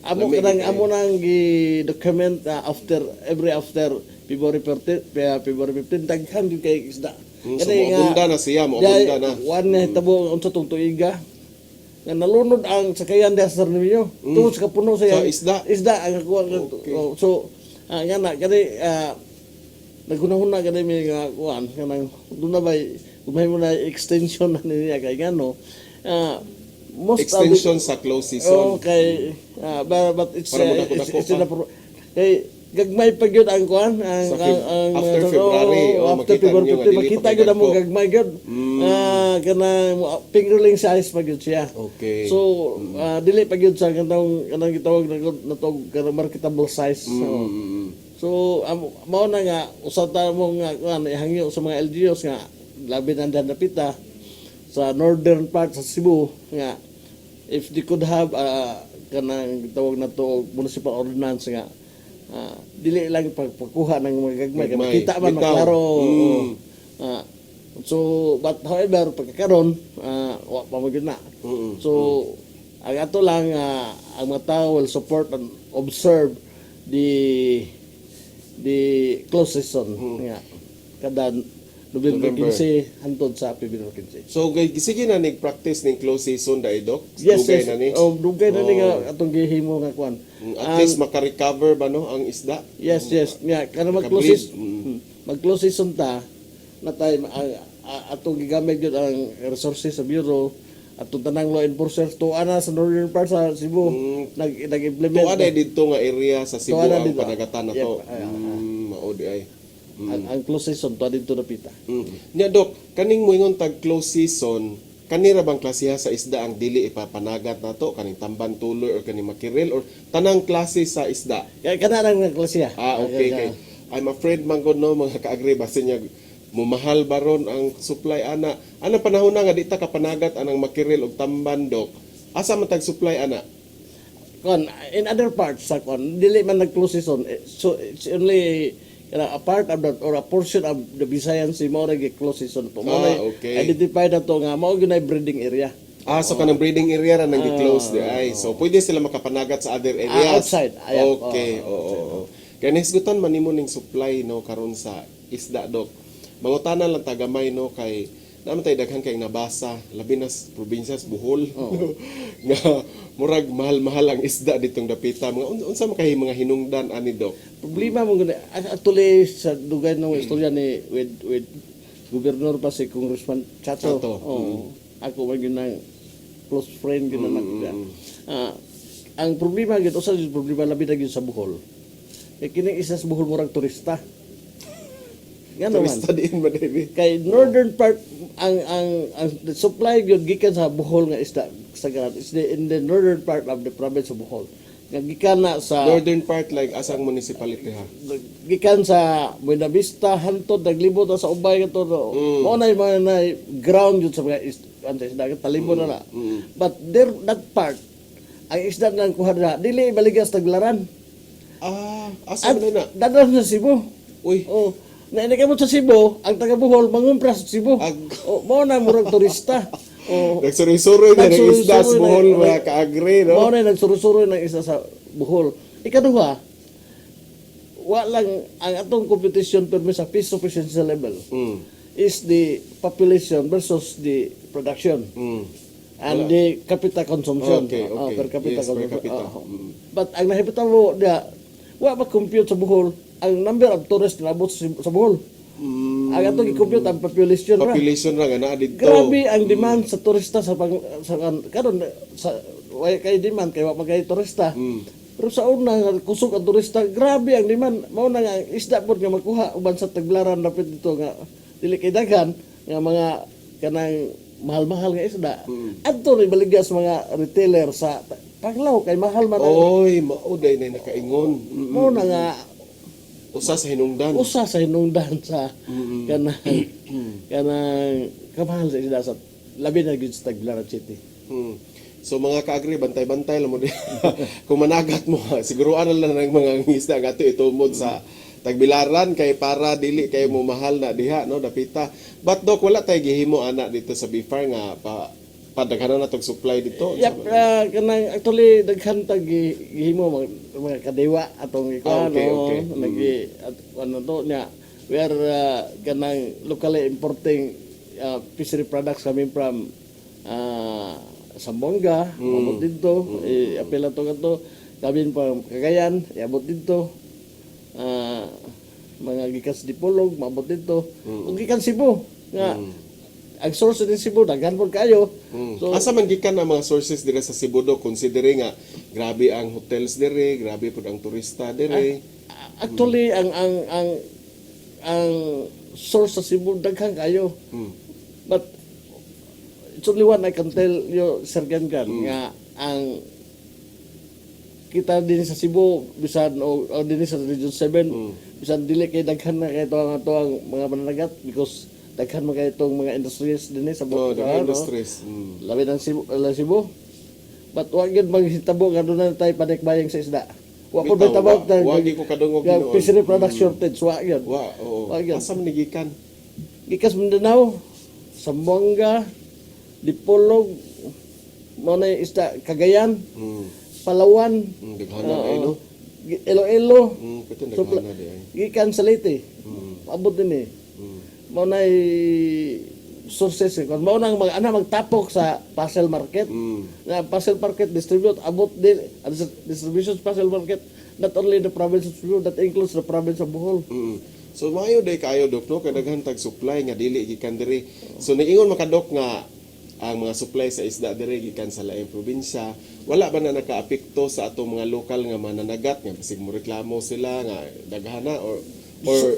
amo nang gi-document after February 15 daghan gyud kay isda. So maabunda na siya, maabunda na. Wan na hitabo unsa tong tuiga nga nalunod ang sakayan diha sa Sarnillo. Tungod sa kapuno sa isda ang kuha. So nga na kani nagunahuna kani mi nga kuan kanang duna bay kumay mo na extension na niya kay ngano most extension sa close season. Okay. But it's kay gagmay pa gyud ang kuan ang after February after February makita gyud ang gagmay gyud kana fingerling size pa gyud siya. Okay. So dili pa gyud sa kanang gitawag na to marketable size. So mao na nga usa ta mo nga kuan ihangyo sa mga LGUs nga labi na dapita sa northern part sa Cebu nga if they could have kanang gitawag na to municipal ordinance nga dili lang pagkuha ng mga gagmay kita man maklaro. So but however pagkakaron wa pa mo gyud na. So ang ato lang ang mga tao will support and observe the close season nga kada November 15 hantod sa February 15. So sige na nig-practice ning close season dai Dok? Yes, dugay na ni. Dugay na ni nga atong gihimo nga kuan. At least maka-recover ba no ang isda? Yes. Nga kana mag-close season ta natay atong gigamit gyud ang resources sa bureau atong tanang law enforcers to ana sa northern part sa Cebu nag-implement. Tuwa dai didto nga area sa Cebu ang panagatan nato. Mao di ay. Ang close season to dito napita. Nya Dok, kaning moingon tag close season, kanira bang klasiha sa isda ang dili ipapanagat nato kaning tamban tuloy or kaning makiril or tanang klase sa isda? Kana lang nga klasiha. Okay. I'm afraid man gud no mga kaagri basin niya mumahal baron ang supply ana. Ana panahon na nga di ta kapanagat anang makiril ug tamban Dok. Asa man tag supply ana? In other parts sa dili man nag close season. So it's only a part of that or a portion of the Visayan Sea mo close season po. Okay. Identify na to nga mao gyud breeding area. So kanang breeding area ra nang gi-close di ay. So pwede sila makapanagat sa other areas. Outside. Okay. Oo. Kaya nisgutan man nimo ning supply no karon sa isda Dok. Mangutana lang tagamay no kay naman tayo daghang kay nabasa labi na sa probinsya sa Bohol nga murag mahal-mahal ang isda ditong dapita mga unsa man kay mga hinungdan ani Dok? Problema mo gud actually sa dugay ng istorya ni with gobernador pa si Congressman Chato. Ako man gyud nang close friend gyud na ang problema gyud usa gyud problema labi na gyud sa Bohol. Kay kining isa sa Bohol murag turista. Nga naman. turista diin ba David? Kay northern part ang supply gyud gikan sa Bohol nga isda sa Garan is in the northern part of the province of Bohol. Nga gikan na sa Northern part like asang municipality ha? gikan sa Buena Vista hantod naglibot na sa ubay kato mo na yung mga na ground yun sa mga isda talibon na na. But there that part ang isda nang kuha na dili baligas taglaran. Asa man na? Dadal sa Cebu. Uy. Oh, na kamot sa Cebu, ang taga Bohol mangumpra sa Cebu. Oh, mo na murag turista. Oh, Nagsuroy-suroy na ng isda sa Bohol mga kaagri, no? Mo na nagsuroy-suroy ng isda sa Bohol. Ikaduha, lang ang atong competition permis sa peace sufficiency level is the population versus the production. And the capita consumption. Okay. Per capita Yes, per consumption. capita. But ang nahibitaw mo dia, wa ba compute sa Bohol ang number of tourists na abot sa Bohol. Ang atong i-compute ang population ra. Population ra nga naa didto. Grabe ang demand sa turista sa karon sa way kay demand kay wa pa kay turista. Pero sa una nga kusog ang turista, grabe ang demand. Mao na nga isda pod nga makuha uban sa taglaran dapat dito nga dili kay daghan nga mga kanang mahal-mahal nga isda. Adto ni baligas mga retailer sa Paglaw kay mahal man. Oy, mauday na nakaingon. Mao na nga usa sa hinungdan. Usa sa hinungdan sa kanang kamahal sa isda sa labi na gyud sa Tagbilaran City. So mga kaagri, bantay-bantay lang mo di. Kung managat mo, siguruan na lang ng mga isda nga ito itumod sa Tagbilaran kay para dili kay mo mahal na diha no dapita. But dok wala tay gihimo ana dito sa Bifar nga padaghanan na tong supply dito. Yep, kanang actually daghan tag gihimo mga kadewa atong ikaw okay. ano to nya we are kanang locally importing fishery products coming from Zamboanga, abot dito, apela to kato, kabin pa Cagayan, abot dito. Mga gikas Dipolog, maabot dito. Ug gikan Cebu nga ang source din Cebu daghan pod kayo. So asa man gikan ang mga sources dire sa Cebu do considering nga grabe ang hotels dire, grabe pod ang turista dire. Actually ang source sa Cebu daghan kayo. But it's only one I can tell you, Sir Gengan, nga ang kita din sa Cebu, bisan o din sa Region 7, bisan dili kay daghan na kay ang mga mananagat because daghan man kay itong mga industries din sa buong industries. Labi ng Cebu. But wag yun maghitabo nga doon na tayo panikbayang sa isda. Wa po tabawag na wagi ko kadungog ginoon. Fishery product shortage, wa yun. Asa man gikan? Gikas Mindanao, Zamboanga, Dipolog, mo na isda Cagayan, Palawan, Iloilo, gikan sa Leyte. Abot din mo na sources kon mo nang magtapok sa parcel market. Na parcel market distribute abot din distribution parcel market not only the province of Cebu that includes the province of Bohol. So maayo day kayo dok no kay daghan tag supply nga dili gikan diri. So niingon makadok nga ang mga supply sa isda dire gikan sa laing probinsya, wala ba na nakaapekto sa atong mga lokal nga mananagat nga bisig mo reklamo sila nga daghana or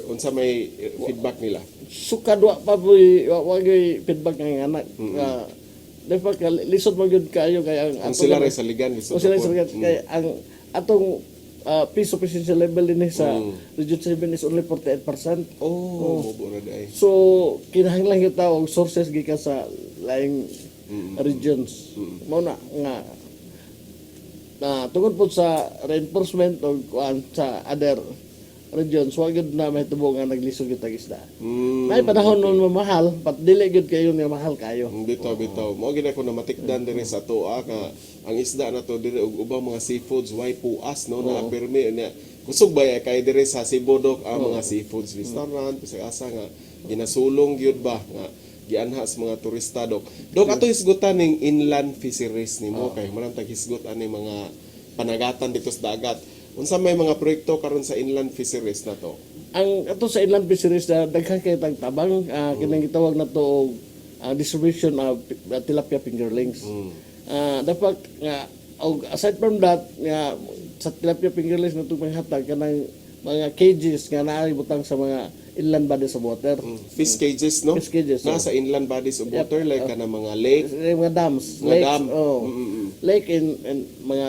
unsa may feedback nila? Sukadwa pa boy wagay feedback nga anak. Dapat lisod mo gyud kayo kay ang sila ray saligan lisod. Sila saligan kay ang atong peace sufficiency level din sa Region 7 is only 48%. Mubura day. So kinahanglan kita og sources gikan sa laing regions. Mao na nga tungod po sa reinforcement o sa other regions, wag yun na mahitubo nga naglisod yung tag-isda. May panahon nun mamahal, but dili yun kayo nga mahal kayo. Bitaw. Mao gid ako na matikdan dire sa toa ka ang isda na to dire ug ubang mga seafoods why puas no na permi niya. Kusog ba kay dire sa Cebu dok ang mga seafoods restaurant bisag asa nga ginasulong gyud ba nga gianha sa mga turista dok. Dok ato hisgutan ning inland fisheries nimo kay manang tag hisgot ani mga panagatan dito sa dagat. Unsa may mga proyekto karon sa inland fisheries na to? Ang ato sa inland fisheries na daghan kay tagtabang kinang gitawag na to distribution of tilapia fingerlings. Dapat nga aside from that nga sa tilapia fingerlings na itong panghatag kanang mga cages nga naari butang sa mga inland bodies of water. Fish cages, no? Fish cages, Nasa inland bodies of Yep. water, like ka na mga lake. Mga dams, Mga lakes, dam. lake in mga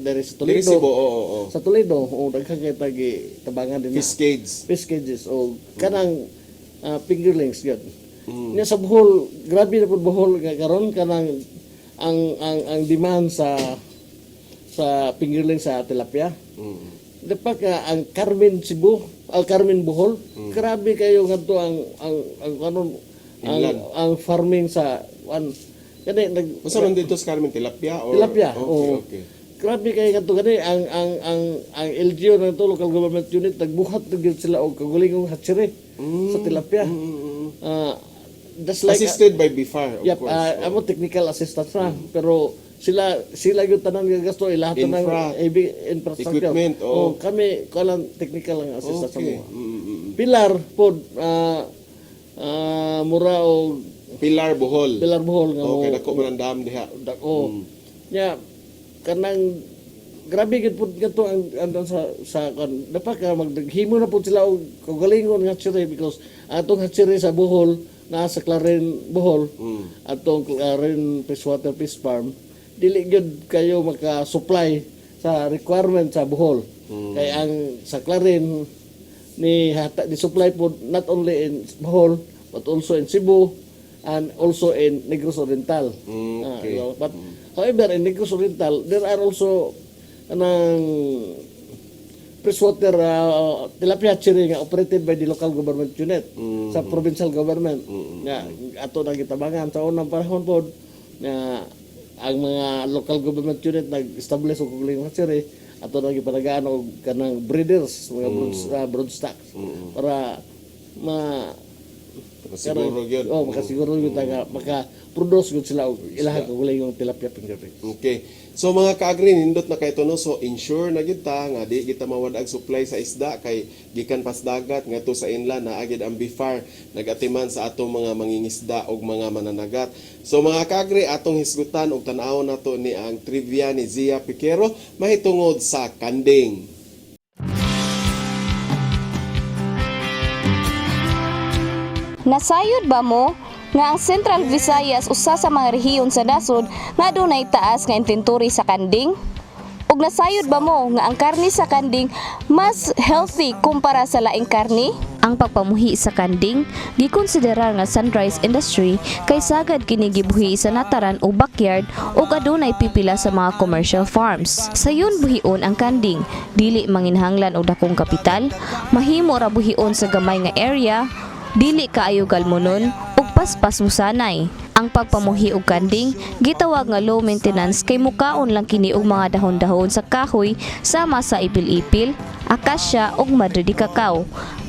there is Diri Toledo. Cebu, oo. Sa Toledo, daghan kay tagi tabangan din Fish cages. fish cages o kanang fingerlings gyud. Nya sa Bohol, grabe na pud Bohol nga karon kanang ang demand sa fingerling sa tilapia. Dapat ka ang Carmen Cebu, Carmen Bohol, grabe kayo ngadto ang kanon ang farming sa kani Masa man dito sa Carmen tilapia or tilapia. Okay. Grabe kay kanto gani ang LGU na to, local government unit nagbuhat na gyud sila og kagulingong hatchery sa tilapia. That's like Assisted by BIFAR, of yep, course. amo technical assistance na pero sila yung tanan nga gasto lahat ng infrastructure. Equipment, kami kalang technical ang assistance Okay. mo. Pilar pod mura og Pilar Bohol. Pilar Bohol nga Okay, mo. dako man ang dam diha. Dako. Nya kanang grabe gid pud kadto ang sa dapat ka maghimo na pud sila og kagalingon nga hatchery because atong hatchery sa Bohol na sa Claren Bohol atong Claren Freshwater Fish Farm dili gyud kayo maka-supply sa requirement sa Bohol. Kay ang sa Claren ni supply po not only in Bohol but also in Cebu and also in Negros Oriental. Okay. But however in Negros Oriental there are also anang freshwater tilapia hatchery nga operated by the local government unit sa provincial government. Nga ato na gitabangan sa unang panahon pod nga ang mga local government unit nag-establish og kagulingong hatchery ato na gipanagaan og kanang breeders mga broodstocks para Siguro gyud. makasiguro gyud nga maka-produce gyud sila og ilahang kagulingong tilapia fingerlings. Okay. So mga kaagri nindot na kay to no, so ensure na gyud ta nga di kita mawadag supply sa isda kay gikan pas dagat ngadto sa inland na agid ang BIFAR nagatiman sa atong mga mangingisda ug mga mananagat. So mga kaagri atong hisgutan og tan-awon nato ni ang trivia ni Zia Piquero mahitungod sa kanding. Nasayod ba mo nga ang Central Visayas usa sa mga rehiyon sa nasod nga dunay taas nga inventory sa kanding? Ug nasayod ba mo nga ang karni sa kanding mas healthy kumpara sa laing karni? Ang pagpamuhi sa kanding gikonsiderar nga sunrise industry kay sagad kini gibuhi sa nataran o backyard ug adunay pipila sa mga commercial farms. Sayon buhion ang kanding, dili manginhanglan og dakong kapital, mahimo ra buhion sa gamay nga area, dili kaayo galmonon ug paspas musanay. Ang pagpamuhi og kanding gitawag nga low maintenance kay mukaon lang kini og mga dahon-dahon sa kahoy sama sa ipil-ipil, akasya ug madridi kakao.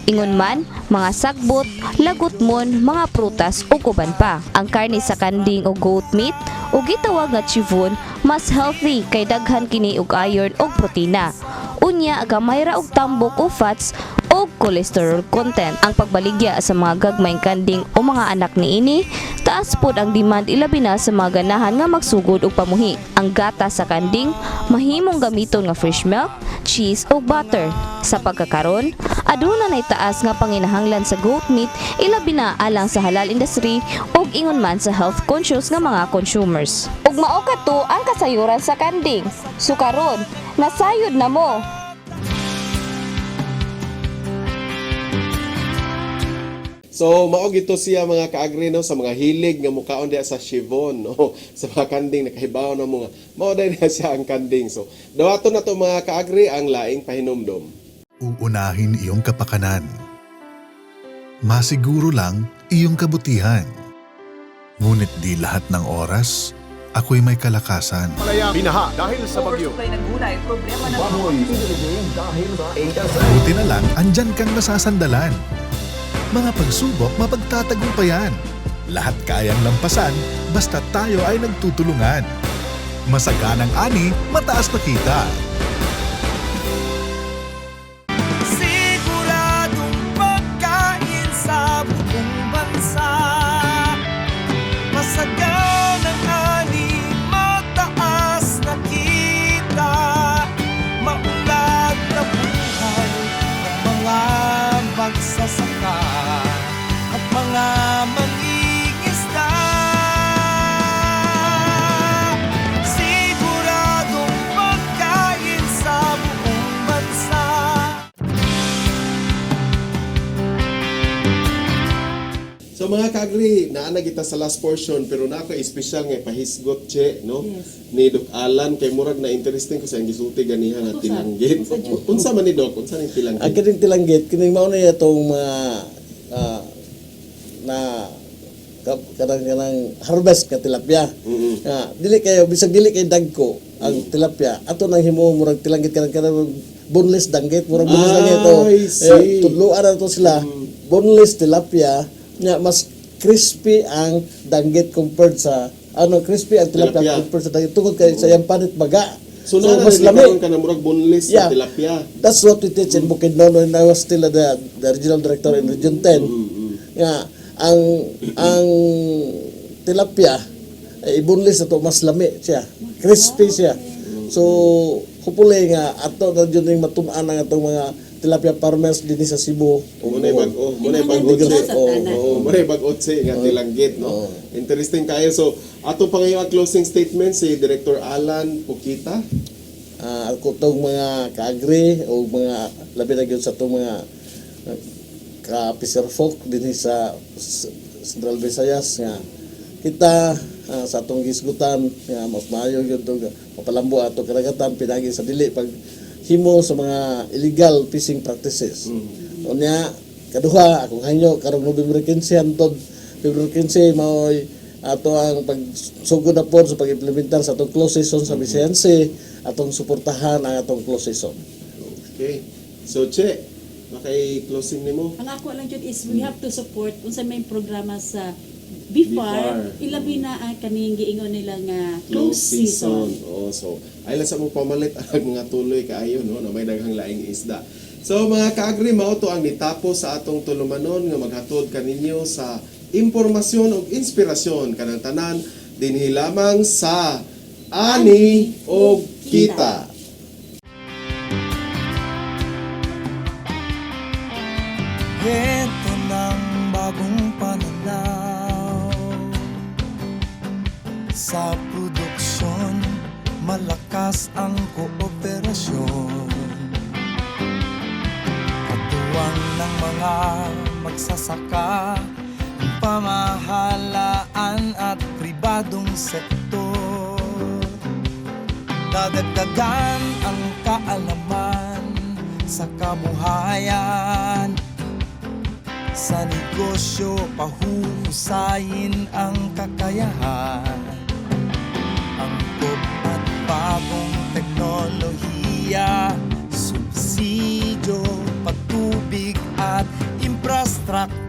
Ingon man, mga sagbot, lagutmon, mga prutas ug uban pa. Ang karne sa kanding o goat meat o gitawag nga chivon mas healthy kay daghan kini og iron ug protina. Unya gamay ra og tambok o fats o cholesterol content. Ang pagbaligya sa mga gagmayng kanding o mga anak niini, taas pod ang demand ilabi na sa mga ganahan nga magsugod og pamuhi. Ang gata sa kanding mahimong gamiton nga fresh milk, cheese o butter. Sa pagkakaron, aduna nay taas nga panginahanglan sa goat meat ilabi na alang sa halal industry ug ingon man sa health conscious nga mga consumers. Ug mao kadto ang kasayuran sa kanding. Sukaron, nasayod na mo. So mao gito siya mga kaagri no, sa mga hilig nga mukaon diha sa Chivon no, sa mga kanding nakahibaw na mga mao dai na siya ang kanding. So dawaton na to mga kaagri ang laing pahinumdom. Uunahin iyong kapakanan. Masiguro lang iyong kabutihan. Ngunit di lahat ng oras, ako'y may kalakasan. Binaha dahil sa bagyo. Buti na lang, andyan kang nasasandalan. Mga pagsubok mapagtatagumpayan. Lahat kayang lampasan, basta tayo ay nagtutulungan. Masaganang ani, mataas na kita. Siguradong pagkain sa buong bansa. Masaganang ani, mataas na kita. Maunlad na buhay ng mga magsasaka. So mga kaagri, naana kita sa last portion pero na ako espesyal nga pahisgot che, no? Ni Doc Alan kay murag na interesting ko sa gisulti ganiha nga tilanggit. Unsa man ni Doc? Unsa ning tilanggit? Ang kining tilanggit kining mao na itong mga kanang harvest ka tilapia. Dili kayo bisag dili kay dagko ang tilapia ato nang himo murag tilanggit kanang boneless danggit murag boneless danggit to. Tudloan na to sila. Boneless tilapia nya mas crispy ang danggit compared sa crispy ang tilapia compared sa danggit tungod kay sa yang panit baga. So mas lami ka na murag boneless sa tilapia. That's what we teach in Bukidnon when I was still the regional director in Region 10. Ang tilapia boneless ato mas lami siya. Crispy siya. So hopefully nga ato na jud ning matun-an ang atong mga tilapia farmers dinhi sa Cebu. Munay bag-o che nga tilanggit, no? Interesting kayo. So ato pa ngayon ang closing statement si Director Alan Pukita. Ako tong mga kaagri o mga labi na gyud sa tong mga ka-fisher folk dinhi sa Central Visayas nga kita sa atong gisgutan nga mas maayo gyud to mapalambo ato karagatan pinagi sa dili pag himo sa mga illegal fishing practices. Unya kaduha akong hanyo karong November 15 hangtod February 15 mao'y ato ang pagsugod na pod sa pag-implementar sa atong closed season sa Visayan Sea, atong suportahan ang atong closed season. Okay. So Che, makay closing nimo? Ang ako lang jud is we have to support unsa may programa sa BIFAR, ilabi na ang kaning giingon nila nga close season. So ay lang sa mo pamalit ang mga tuloy kaayo, no, na may daghang laing isda. So mga kaagri, mao to ang nitapo sa atong tulumanon nga maghatod kaninyo sa impormasyon ug inspirasyon kanang tanan dinhi lamang sa Ani og Kita. Kwento ng bagong pananaw sa produksyon, malakas ang kooperasyon. Katuwang ng mga magsasaka, pamahalaan at pribadong sektor. Dadagdagan ang kaalaman sa kabuhayan. Sa negosyo, pahuhusayin ang kakayahan. Angkop at bagong teknolohiya, subsidyo, pagtubig at infrastructure.